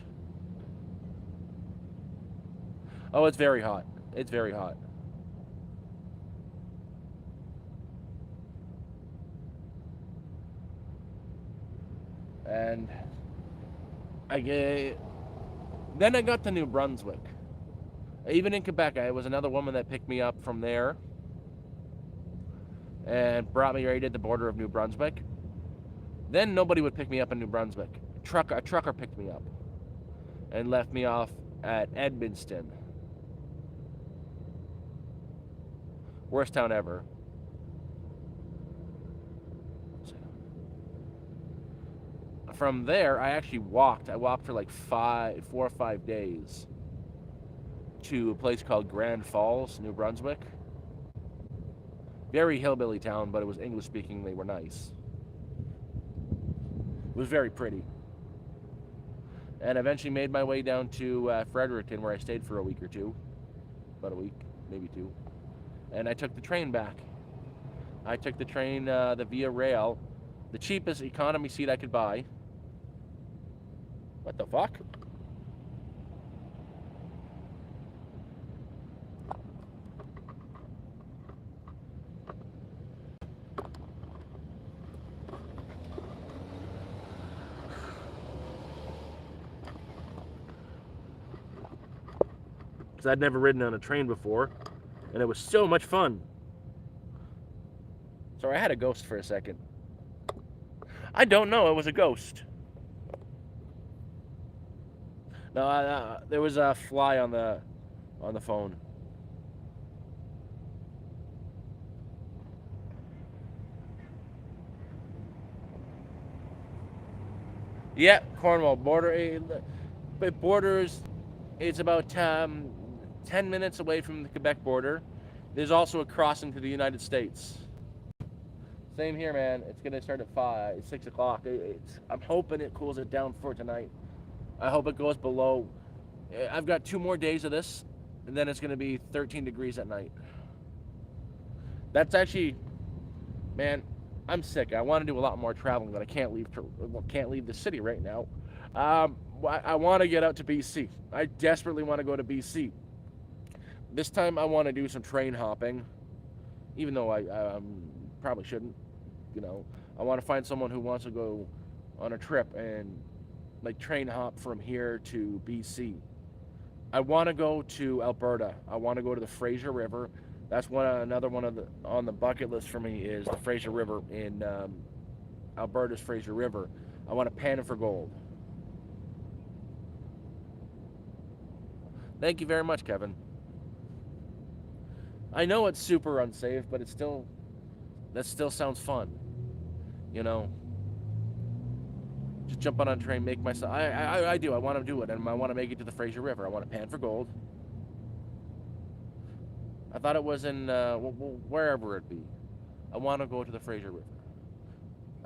Oh, it's very hot. It's very hot. And then I got to New Brunswick. Even in Quebec, it was another woman that picked me up from there and brought me right at the border of New Brunswick. Then nobody would pick me up in New Brunswick. A trucker picked me up and left me off at Edmundston. Worst town ever. From there, I actually walked. I walked for like 4 or 5 days to a place called Grand Falls, New Brunswick. Very hillbilly town, but it was English speaking. They were nice. It was very pretty. And eventually made my way down to Fredericton, where I stayed for a week or two. About a week, maybe 2. and I took the train back. I took the train, the Via Rail, the cheapest economy seat I could buy. What the fuck? Because I'd never ridden on a train before, and it was so much fun. Sorry, I had a ghost for a second. I don't know, it was a ghost. No, there was a fly on the phone. Yeah, Cornwall border. It borders. It's about 10 minutes away from the Quebec border. There's also a crossing to the United States. Same here, man. It's gonna start at 6 o'clock. I'm hoping it cools it down for tonight. I hope it goes below. I've got 2 more days of this, and then it's gonna be 13 degrees at night. That's actually, man, I'm sick. I want to do a lot more traveling, but I can't leave the city right now. I want to get out to BC. I desperately want to go to BC. This time I want to do some train hopping, even though I probably shouldn't. You know, I want to find someone who wants to go on a trip and like train hop from here to BC. I want to go to Alberta. I want to go to the Fraser River. That's another one on the bucket list for me is the Fraser River in Alberta's Fraser River. I want to pan it for gold. Thank you very much, Kevin. I know it's super unsafe, but that still sounds fun. You know, just jump on a train, make myself. I do. I want to do it, and I want to make it to the Fraser River. I want to pan for gold. I thought it was in wherever it be. I want to go to the Fraser River.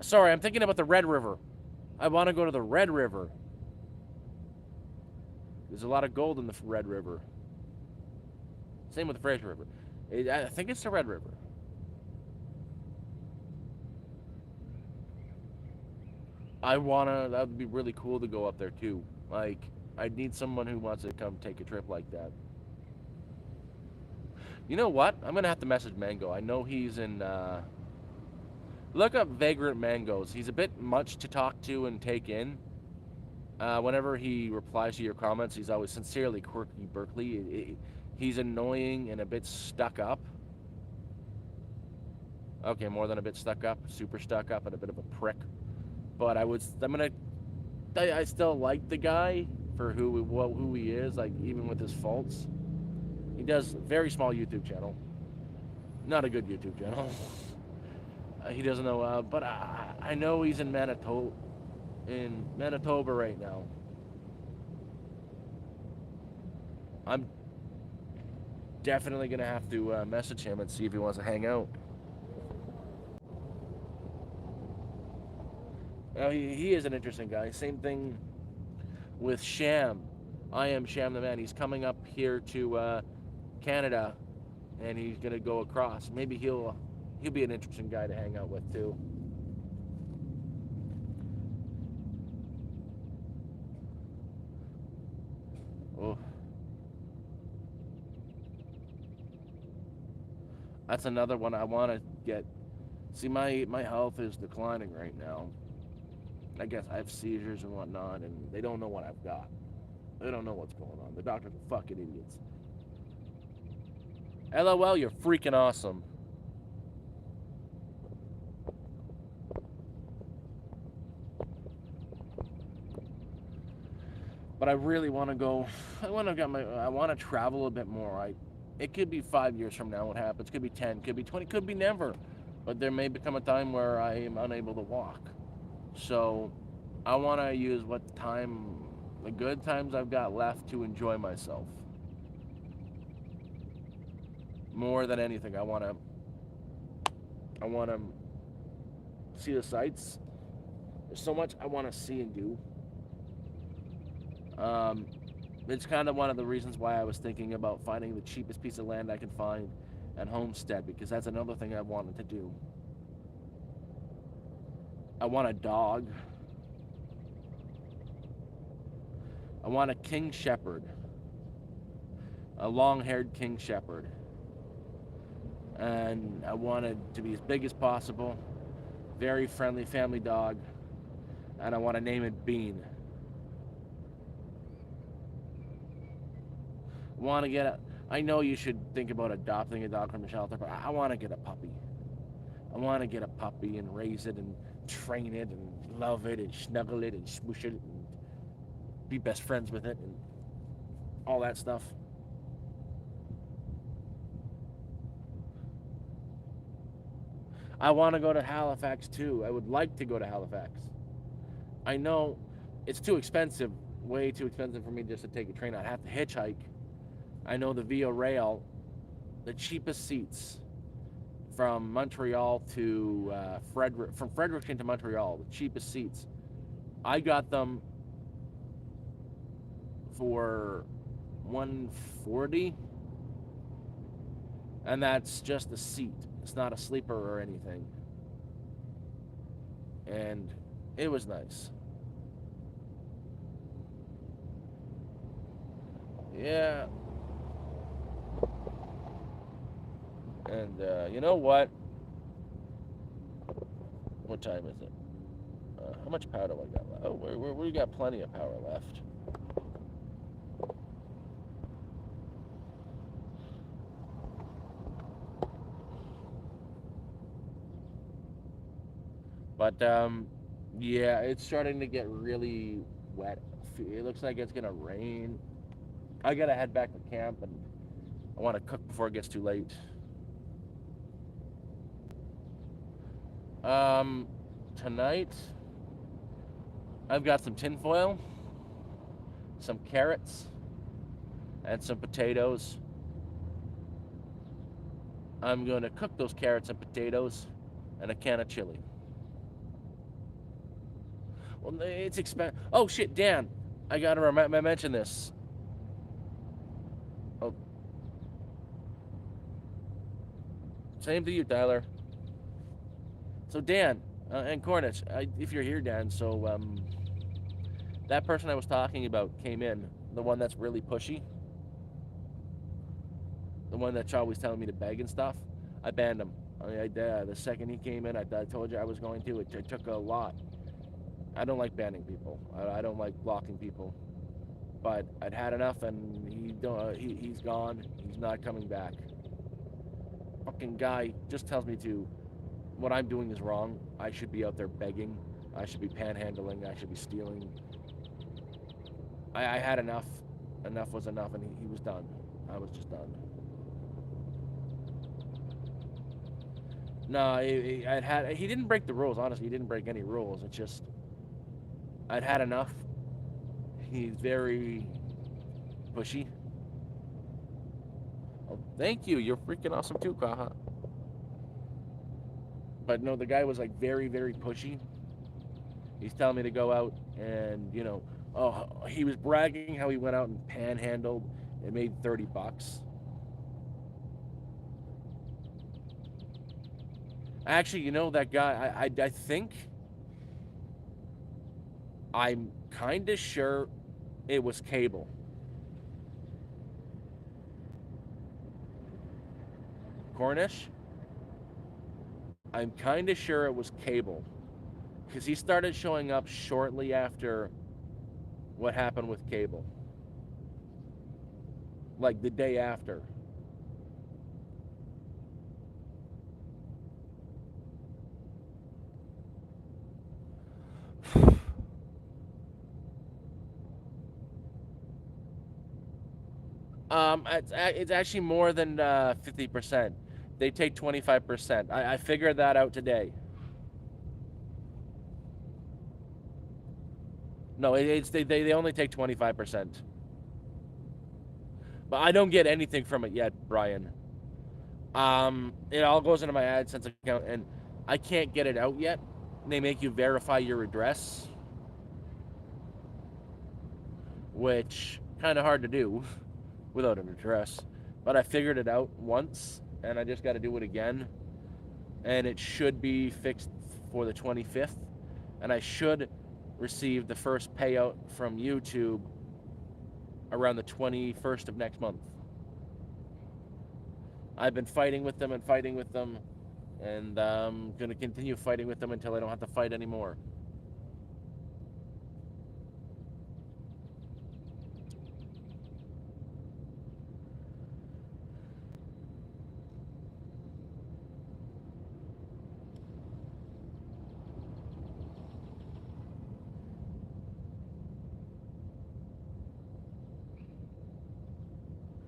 Sorry, I'm thinking about the Red River. I want to go to the Red River. There's a lot of gold in the Red River. Same with the Fraser River. I think it's the Red River. That would be really cool to go up there too. Like, I need someone who wants to come take a trip like that. You know what? I'm gonna have to message Mango. I know he's in. Look up Vagrant Mangoes. He's a bit much to talk to and take in. Whenever he replies to your comments, he's always sincerely quirky Berkeley. He's annoying and a bit stuck up. Okay, more than a bit stuck up, super stuck up, and a bit of a prick. But I still like the guy for who he is, like even with his faults. He does a very small YouTube channel. Not a good YouTube channel. He doesn't know, but I know he's in Manitoba right now. I'm definitely gonna have to message him and see if he wants to hang out. Now he is an interesting guy. Same thing with Sham. I am Sham the Man. He's coming up here to Canada, and he's gonna go across. Maybe he'll be an interesting guy to hang out with too. Oh, that's another one I want to get. See, my health is declining right now. I guess I have seizures and whatnot, and they don't know what I've got. They don't know what's going on. The doctors are fucking idiots. LOL, you're freaking awesome. But I really want to go. I want to travel a bit more. It could be 5 years from now what happens. Could be 10. Could be 20. Could be never. But there may become a time where I am unable to walk. So I want to use the good times I've got left to enjoy myself. More than anything, I want to see the sights. There's so much I want to see and do. It's kind of one of the reasons why I was thinking about finding the cheapest piece of land I can find and homestead, because that's another thing I wanted to do. I want a dog. I want a king shepherd, a long-haired king shepherd, and I want it to be as big as possible, very friendly family dog, and I want to name it Bean. Want to get a? I know you should think about adopting a dog from the shelter, but I want to get a puppy. I want to get a puppy and raise it and train it and love it and snuggle it and smoosh it and be best friends with it and all that stuff. I want to go to Halifax too. I would like to go to Halifax. I know it's too expensive, way too expensive for me just to take a train. I'd have to hitchhike. I know the Via Rail, the cheapest seats from Montreal to from Fredericton to Montreal, the cheapest seats. I got them for 140, and that's just a seat. It's not a sleeper or anything. And it was nice. Yeah. And you know what? What time is it? How much power do I got left? Oh, we got plenty of power left. But yeah, it's starting to get really wet. It looks like it's gonna rain. I gotta head back to camp, and I want to cook before it gets too late. Um, Tonight I've got some tinfoil, some carrots, and some potatoes. I'm gonna cook those carrots and potatoes, and a can of chili. Well, it's expensive. Oh shit, Dan, I gotta mention this. Oh, same to you, Tyler. So Dan and Cornish, if you're here, Dan. So that person I was talking about came in, the one that's really pushy, the one that's always telling me to beg and stuff. I banned him. The second he came in, I told you I was going to. It took a lot. I don't like banning people. I don't like blocking people. But I'd had enough, and he's gone. He's not coming back. Fucking guy just tells me to. What I'm doing is wrong. I should be out there begging. I should be panhandling. I should be stealing. I had enough. Enough was enough, and he was done. I was just done. No, he didn't break the rules. Honestly, he didn't break any rules. It's just I'd had enough. He's very pushy. Oh, thank you. You're freaking awesome too, Kaha. But no, the guy was like very, very pushy. He's telling me to go out and, he was bragging how he went out and panhandled and made $30. Actually, that guy, I think, I'm kind of sure it was Cable. Cornish? I'm kind of sure it was Cable. Because he started showing up shortly after what happened with Cable. Like the day after. It's actually more than 50%. They take 25%. I figured that out today. No, they only take 25%. But I don't get anything from it yet, Brian. It all goes into my AdSense account, and I can't get it out yet. They make you verify your address, which kind of hard to do without an address. But I figured it out once, and I just got to do it again. And it should be fixed for the 25th. And I should receive the first payout from YouTube around the 21st of next month. I've been fighting with them and fighting with them, and I'm going to continue fighting with them until I don't have to fight anymore.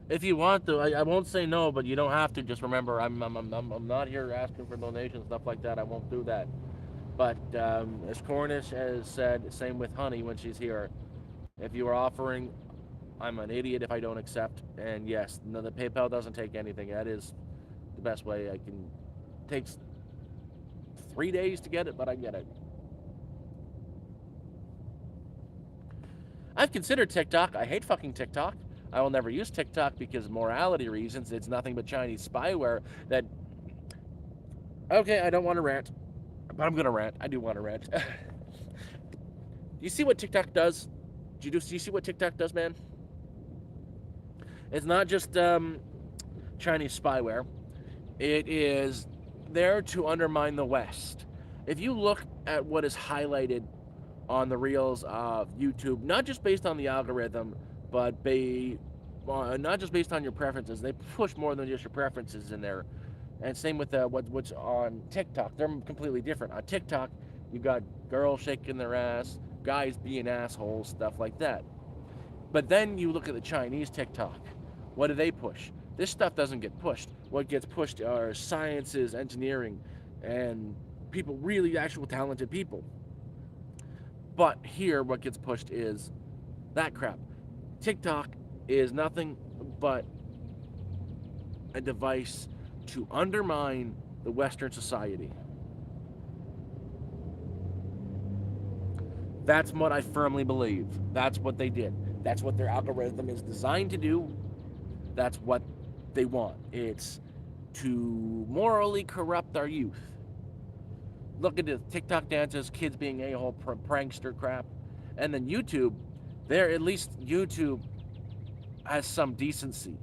If you want to, I won't say no, but you don't have to. Just remember, I'm not here asking for donations, stuff like that. I won't do that. But as Cornish has said, same with Honey when she's here. If you are offering, I'm an idiot if I don't accept. And yes, no, the PayPal doesn't take anything. That is the best way I can. It takes 3 days to get it, but I get it. I've considered TikTok. I hate fucking TikTok. I will never use TikTok because of morality reasons. It's nothing but Chinese spyware that... Okay, I don't want to rant, but I'm going to rant. I do want to rant. You see what TikTok does? Do you see what TikTok does, man? It's not just Chinese spyware. It is there to undermine the West. If you look at what is highlighted on the reels of YouTube, not just based on the algorithm, but not just based on your preferences. They push more than just your preferences in there. And same with what's on TikTok. They're completely different. On TikTok, you got girls shaking their ass, guys being assholes, stuff like that. But then you look at the Chinese TikTok. What do they push? This stuff doesn't get pushed. What gets pushed are sciences, engineering, and people, really actual talented people. But here, what gets pushed is that crap. TikTok is nothing but a device to undermine the Western society. That's what I firmly believe. That's what they did. That's what their algorithm is designed to do. That's what they want. It's to morally corrupt our youth. Look at the TikTok dances, kids being a-hole prankster crap. And then YouTube, at least YouTube has some decency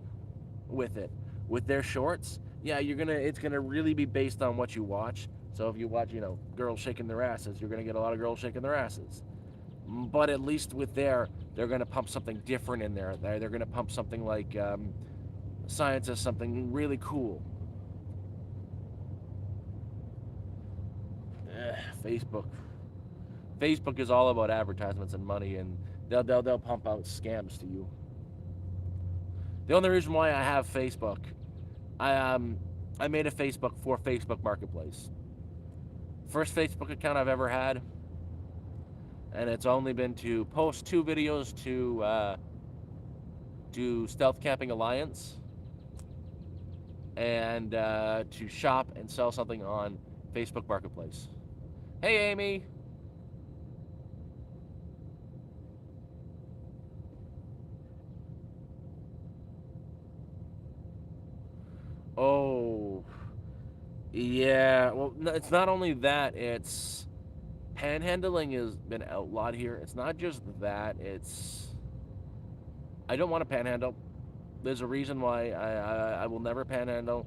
with it. With their shorts, yeah, it's gonna really be based on what you watch. So if you watch, girls shaking their asses, you're gonna get a lot of girls shaking their asses. But at least with they're gonna pump something different in there. They're gonna pump something like science as something really cool. Facebook is all about advertisements and money, and they'll pump out scams to you. The only reason why I have Facebook, I made a Facebook for Facebook Marketplace. First Facebook account I've ever had, and it's only been to post 2 videos to Stealth Camping Alliance, and to shop and sell something on Facebook Marketplace. Hey, Amy. Oh, yeah. Well, it's not only that. It's panhandling has been outlawed here. It's not just that. I don't want to panhandle. There's a reason why I will never panhandle.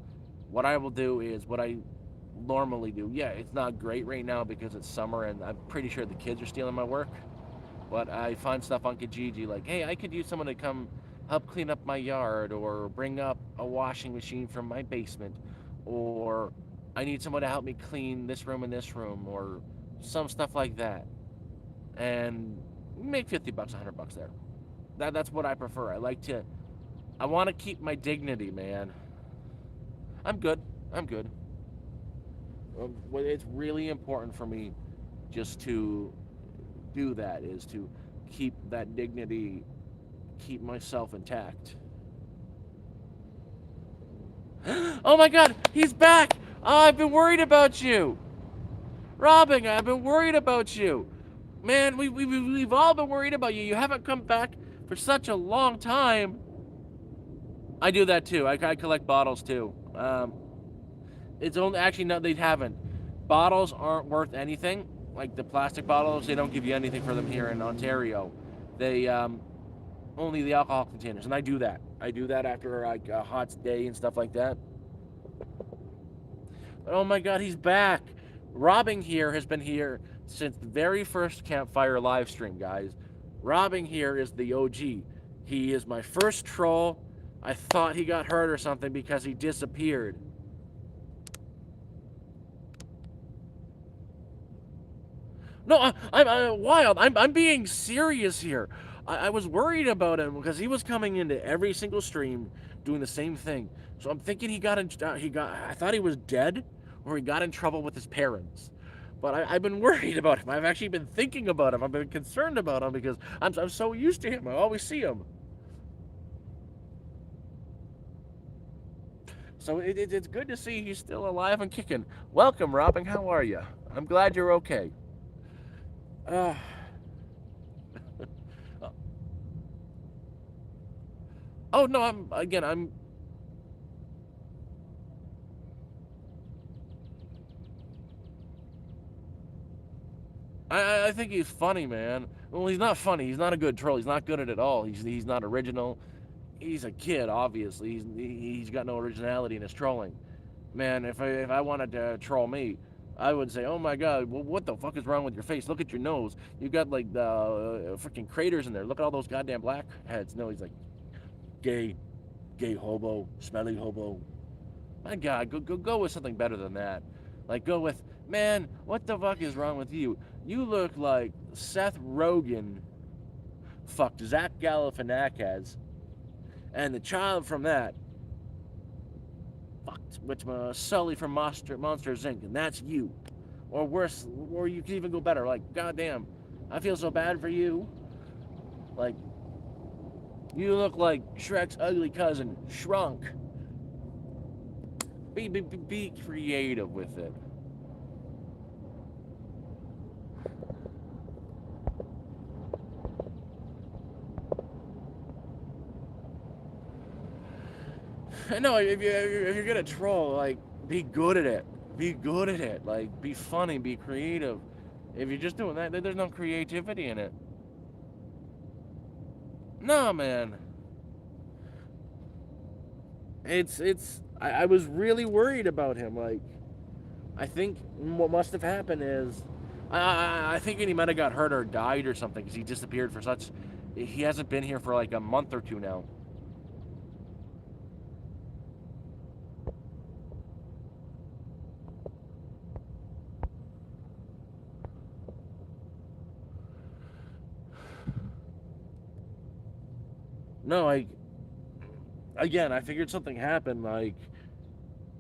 What I will do is what I normally do. Yeah, it's not great right now because it's summer and I'm pretty sure the kids are stealing my work. But I find stuff on Kijiji like, hey, I could use someone to come help clean up my yard, or bring up a washing machine from my basement, or I need someone to help me clean this room and this room, or some stuff like that. And make $50, $100 there. That's what I prefer. I want to keep my dignity, man. I'm good. It's really important for me just to do that, is to keep that dignity, keep myself intact. Oh my God, he's back! Oh, I've been worried about you! Robin, I've been worried about you! Man, we've all been worried about you. You haven't come back for such a long time. I do that too. I collect bottles too. Um, it's only actually no, they haven't. Bottles aren't worth anything. Like the plastic bottles, they don't give you anything for them here in Ontario. They only the alcohol containers, and I do that. I do that after like a hot day and stuff like that. Oh my God, he's back! Robbing here has been here since the very first campfire live stream, guys. Robbing here is the OG. He is my first troll. I thought he got hurt or something because he disappeared. No, I'm wild. I'm being serious here. I was worried about him because he was coming into every single stream doing the same thing. So I'm thinking I thought he was dead or he got in trouble with his parents. But I've been worried about him. I've actually been thinking about him. I've been concerned about him because I'm so used to him. I always see him. So it's good to see he's still alive and kicking. Welcome, Robin. How are you? I'm glad you're okay. Uh, oh no, I'm I think he's funny, man. Well, he's not funny. He's not a good troll. He's not good at it all. He's not original. He's a kid, obviously. He's got no originality in his trolling. Man, if I wanted to troll me, I would say, oh my God, well, what the fuck is wrong with your face? Look at your nose. You got like the freaking craters in there. Look at all those goddamn blackheads. No, he's like gay, gay hobo, smelly hobo. My God, go with something better than that. Like go with, man, what the fuck is wrong with you? You look like Seth Rogen fucked Zach Galifianakis, and the child from that fucked which Sully from Monsters Inc. And that's you, or worse, or you can even go better. Like, goddamn, I feel so bad for you. Like, you look like Shrek's ugly cousin, Shrunk. Be creative with it. No, if you're gonna troll, like, be good at it. Be good at it. Like, be funny, be creative. If you're just doing that, there's no creativity in it. No, man. I was really worried about him. Like, I think what must have happened is, I think he might have got hurt or died or something because he disappeared for such. He hasn't been here for like a month or two now. No, like, again, I figured something happened. Like,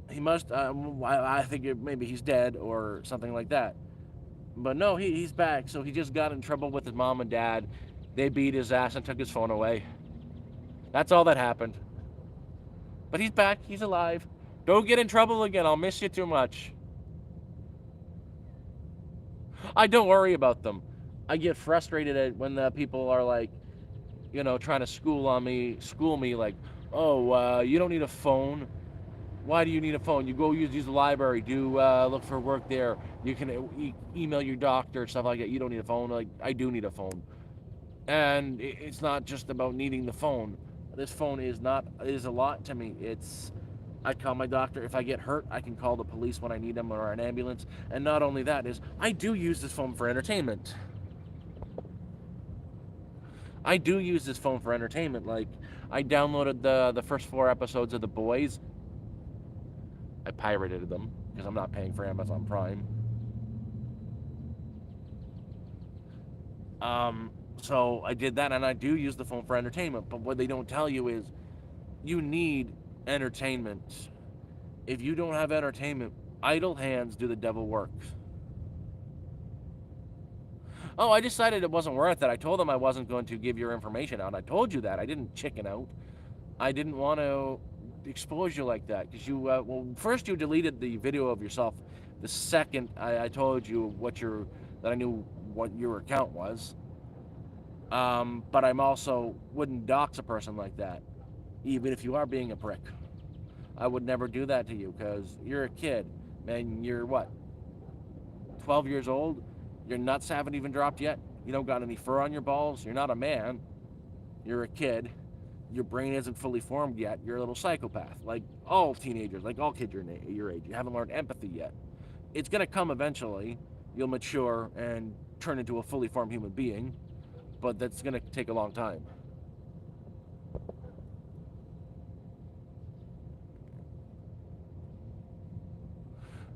he must. I think maybe he's dead or something like that. But no, he's back. So he just got in trouble with his mom and dad. They beat his ass and took his phone away. That's all that happened. But he's back. He's alive. Don't get in trouble again. I'll miss you too much. I don't worry about them. I get frustrated at when the people are like, trying to school me like, oh, you don't need a phone. Why do you need a phone? You go use the library, do look for work there. You can email your doctor, stuff like that. You don't need a phone. Like, I do need a phone, and it's not just about needing the phone. This phone is a lot to me. I call my doctor if I get hurt. I can call the police when I need them or an ambulance. And not only that is I do use this phone for entertainment. I do use this phone for entertainment. Like, I downloaded the first 4 episodes of The Boys. I pirated them because I'm not paying for Amazon Prime. So I did that, and I do use the phone for entertainment. But what they don't tell you is you need entertainment. If you don't have entertainment, idle hands do the devil work. Oh, I decided it wasn't worth it. I told them I wasn't going to give your information out. I told you that. I didn't chicken out. I didn't want to expose you like that because first you deleted the video of yourself. The second I told you that I knew what your account was. But I'm also wouldn't dox a person like that, even if you are being a prick. I would never do that to you because you're a kid. Man, you're what, 12 years old? Your nuts haven't even dropped yet? You don't got any fur on your balls? You're not a man. You're a kid. Your brain isn't fully formed yet. You're a little psychopath. Like all teenagers, like all kids your age. You haven't learned empathy yet. It's going to come eventually. You'll mature and turn into a fully formed human being, but that's going to take a long time.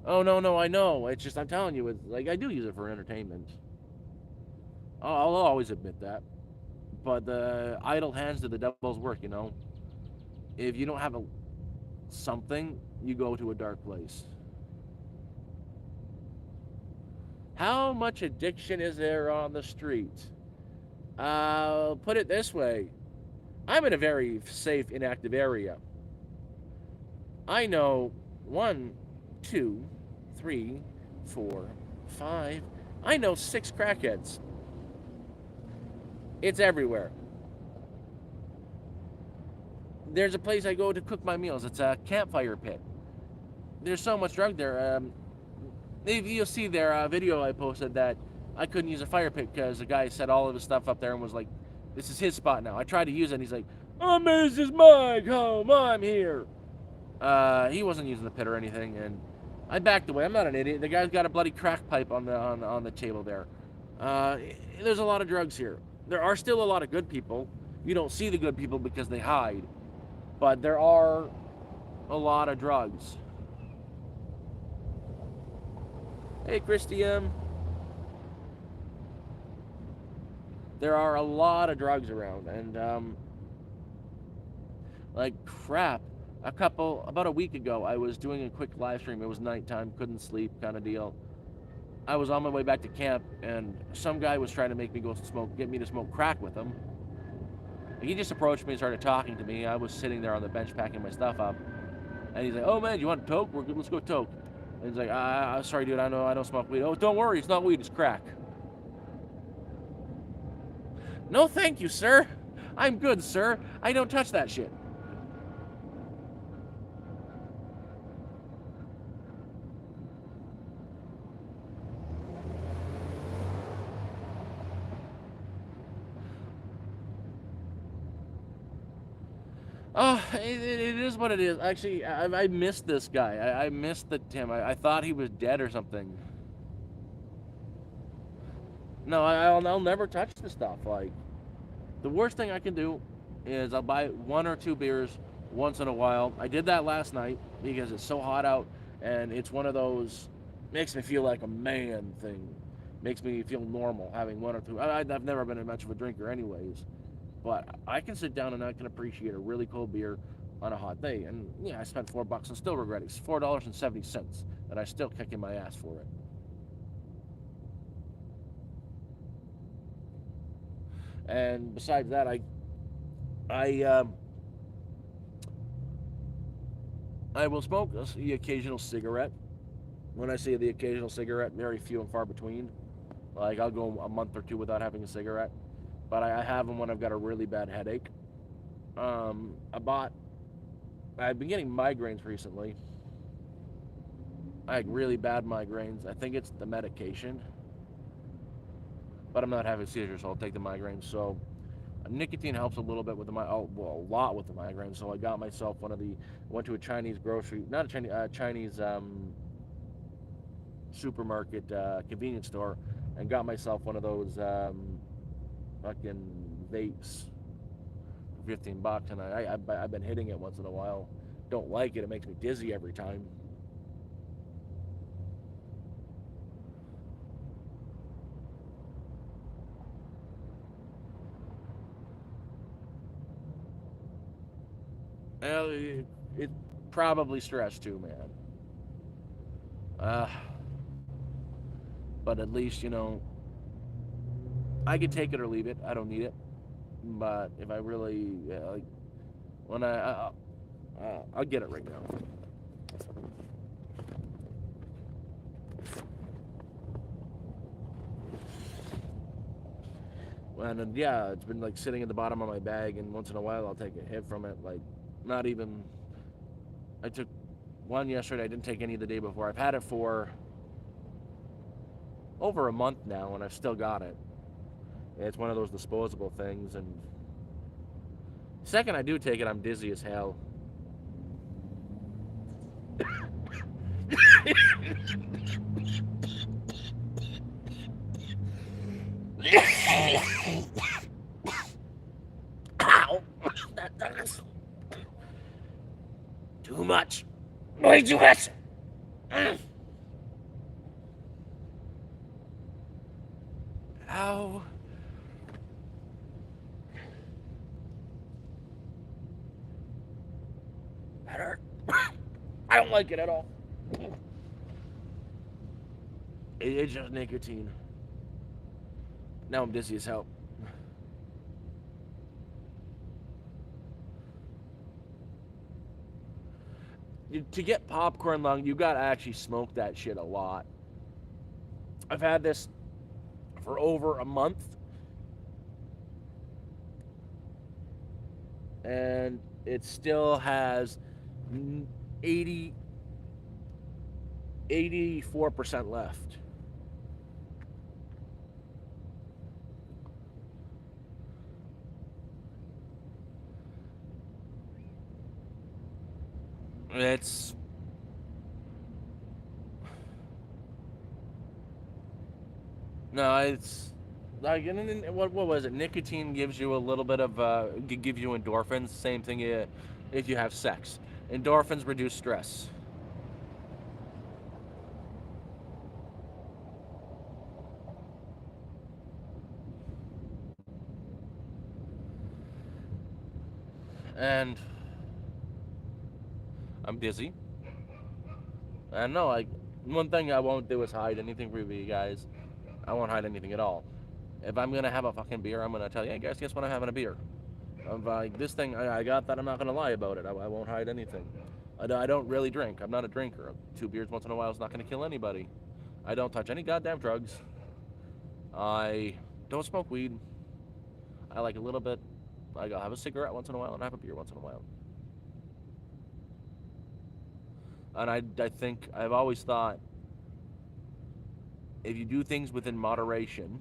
Oh, no, no, I know. It's just, I'm telling you, it's like I do use it for entertainment. I'll always admit that. But the idle hands do the devil's work, you know? If you don't have something, you go to a dark place. How much addiction is there on the street? I'll put it this way. I'm in a very safe, inactive area. I know one, two, three, four, five. I know 6 crackheads. It's everywhere. There's a place I go to cook my meals. It's a campfire pit. There's so much drug there. You'll see their video I posted that I couldn't use a fire pit because the guy set all of his stuff up there and was like, "This is his spot now." I tried to use it and he's like, "Oh man, this is my home. I'm here." He wasn't using the pit or anything, and I backed away. I'm not an idiot. The guy's got a bloody crack pipe on the table there. Uh, there's a lot of drugs here. There are still a lot of good people. You don't see the good people because they hide, but there are a lot of drugs. Hey, Christian. There are a lot of drugs around, and like crap. About a week ago, I was doing a quick live stream. It was nighttime, couldn't sleep, kind of deal. I was on my way back to camp, and some guy was trying to make me get me to smoke crack with him. He just approached me and started talking to me. I was sitting there on the bench packing my stuff up, and he's like, "Oh man, you want to toke? Let's go toke." And he's like, "Sorry, dude, I know I don't smoke weed." "Oh, don't worry, it's not weed, it's crack." "No, thank you, sir. I'm good, sir. I don't touch that shit." Oh, it is what it is. Actually, I missed this guy. I missed the Tim. I thought he was dead or something. No, I'll never touch the stuff. Like, the worst thing I can do is I'll buy 1 or 2 beers once in a while. I did that last night because it's so hot out, and it's one of those makes me feel like a man thing. Makes me feel normal having 1 or 2. I've never been much of a drinker, anyways. But I can sit down and I can appreciate a really cold beer on a hot day. And yeah, I spent $4 and still regret it. It's $4.70, and I still kicking my ass for it. And besides that, I I will smoke the occasional cigarette. When I say the occasional cigarette, very few and far between. Like I'll go a month or 2 without having a cigarette, but I have them when I've got a really bad headache. Um, I bought. I've been getting migraines recently. I had really bad migraines. I think it's the medication, but I'm not having seizures, so I'll take the migraines. So nicotine helps a little bit with a lot with the migraines. So I got myself went to a Chinese grocery, not a Chinese supermarket convenience store, and got myself one of those fucking vapes for $15, and I've been hitting it once in a while. Don't like it. It makes me dizzy every time. It probably stress too, man. Uh, but at least I could take it or leave it. I don't need it. But if I really like, when I'll get it right now. And yeah, it's been like sitting at the bottom of my bag, and once in a while I'll take a hit from it. Like, not even I took one yesterday. I didn't take any the day before. I've had it for over a month now, and I've still got it. It's one of those disposable things, and the second I do take it, I'm dizzy as hell. Ow! That does too much. Way too much. Ow. That hurt. I don't like it at all. It's just nicotine. Now I'm dizzy as hell. To get popcorn lung, you gotta actually smoke that shit a lot. I've had this for over a month, and it still has 80, 84% left. It's no, it's like what was it? Nicotine gives you a little bit of gives you endorphins. Same thing if you have sex. Endorphins reduce stress. And I'm dizzy. And no, like one thing I won't do is hide anything from you guys. I won't hide anything at all. If I'm gonna have a fucking beer, I'm gonna tell you, hey guys, guess what? I'm having a beer. I'm like this thing I got that. I'm not gonna lie about it. I won't hide anything. I don't really drink. I'm not a drinker. 2 beers once in a while is not gonna kill anybody. I don't touch any goddamn drugs. I don't smoke weed. I like a little bit. I'll have a cigarette once in a while and I have a beer once in a while. And I think I've always thought if you do things within moderation,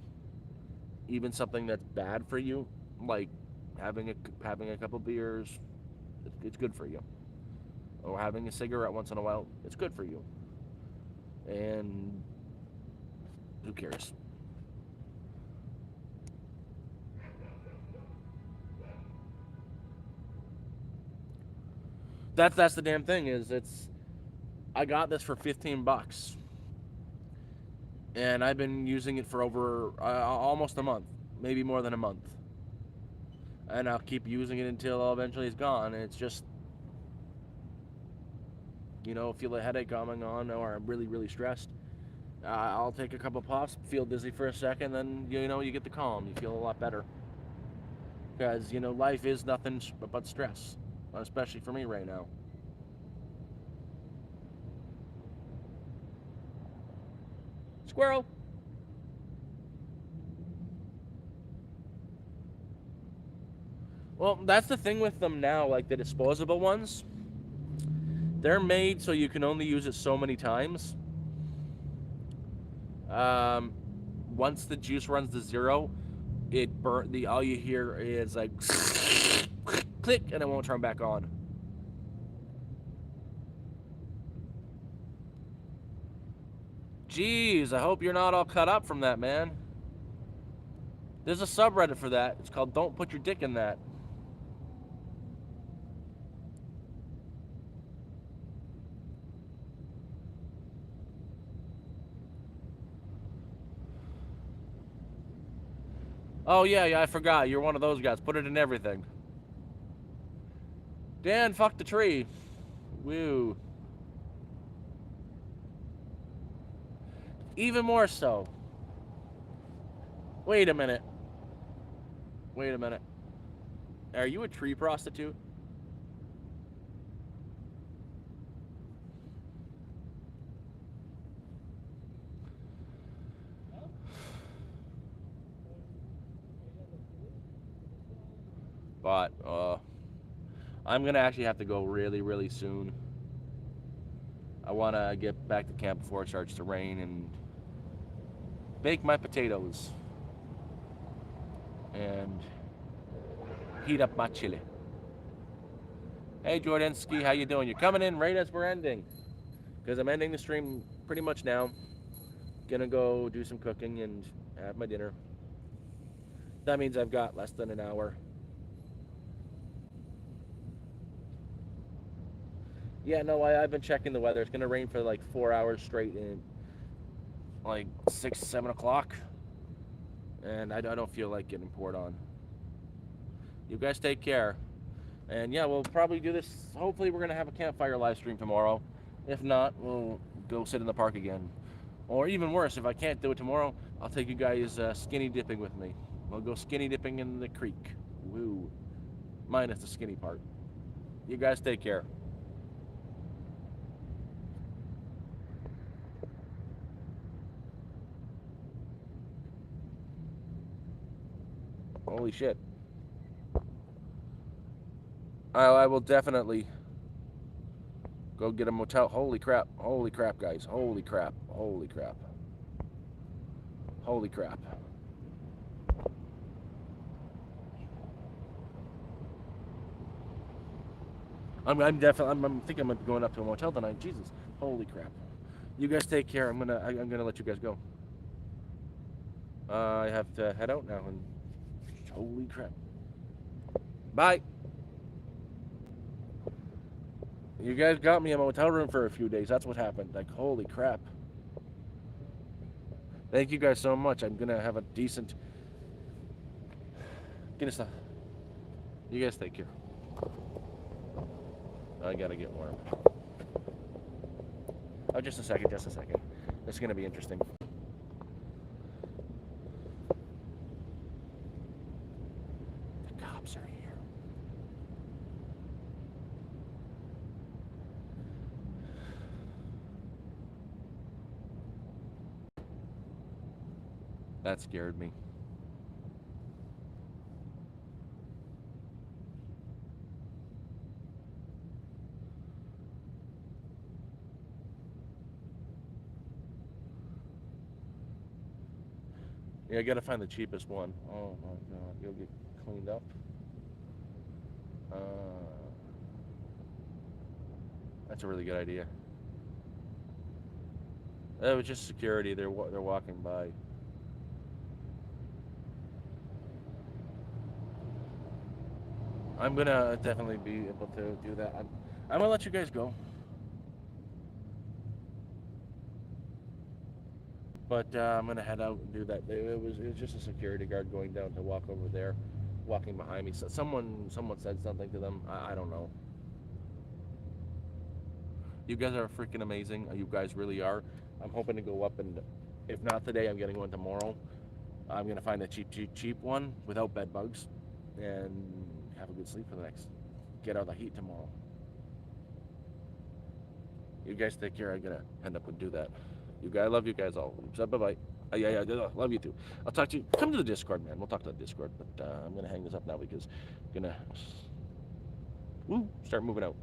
even something that's bad for you, like having a couple beers, it's good for you. Or having a cigarette once in a while, it's good for you. And who cares? That's the damn thing is it's I got this for $15 and I've been using it for over almost a month, maybe more than a month. And I'll keep using it until eventually it's gone. And it's just, feel a headache coming on or I'm really, really stressed. I'll take a couple puffs, feel dizzy for a second, then, you get the calm. You feel a lot better. Because, life is nothing but stress, especially for me right now. Squirrel! Well, that's the thing with them now, like the disposable ones. They're made so you can only use it so many times. Um, Once the juice runs to zero, it burn the all you hear is like click and it won't turn back on. Jeez, I hope you're not all cut up from that, man. There's a subreddit for that. It's called "Don't Put Your Dick in That." Oh yeah, I forgot. You're one of those guys. Put it in everything. Dan, fuck the tree. Woo. Even more so. Wait a minute. Wait a minute. Are you a tree prostitute? But I'm gonna actually have to go really, really soon. I want to get back to camp before it starts to rain and bake my potatoes and heat up my chili. Hey Jordansky, how you doing? You're coming in right as we're ending, because I'm ending the stream pretty much now. Gonna go do some cooking and have my dinner. That means I've got less than an hour. Yeah, no, I've been checking the weather. It's gonna rain for like 4 hours straight in like 6, 7 o'clock, and I don't feel like getting poured on. You guys take care. And yeah, we'll probably do this. Hopefully, we're going to have a campfire live stream tomorrow. If not, we'll go sit in the park again. Or even worse, if I can't do it tomorrow, I'll take you guys skinny dipping with me. We'll go skinny dipping in the creek. Woo. Minus the skinny part. You guys take care. Holy shit. I will definitely go get a motel. Holy crap. Holy crap, guys. Holy crap. Holy crap. Holy crap. I'm thinking I'm going up to a motel tonight. Jesus. Holy crap. You guys take care. I'm gonna let you guys go. I have to head out now and holy crap. Bye. You guys got me a motel room for a few days. That's what happened. Like, holy crap. Thank you guys so much. I'm gonna have a decent. You guys take care. I gotta get warm. Oh, just a second. This is gonna be interesting. The cops are here. That scared me. Yeah, I gotta find the cheapest one. Oh my god, you'll get cleaned up. That's a really good idea. It was just security. They're walking by. I'm gonna definitely be able to do that. I'm gonna let you guys go. But I'm gonna head out and do that. It was just a security guard going down to walk over there, walking behind me. So someone said something to them. I don't know. You guys are freaking amazing. You guys really are. I'm hoping to go up and, if not today, I'm getting one tomorrow. I'm gonna find a cheap one without bed bugs, and have a good sleep for the next. Get out of the heat tomorrow. You guys take care. I'm gonna end up and do that. I love you guys all. So, bye-bye. Yeah, love you too. I'll talk to you. Come to the Discord, man. We'll talk to the Discord. But I'm gonna hang this up now because I'm gonna start moving out.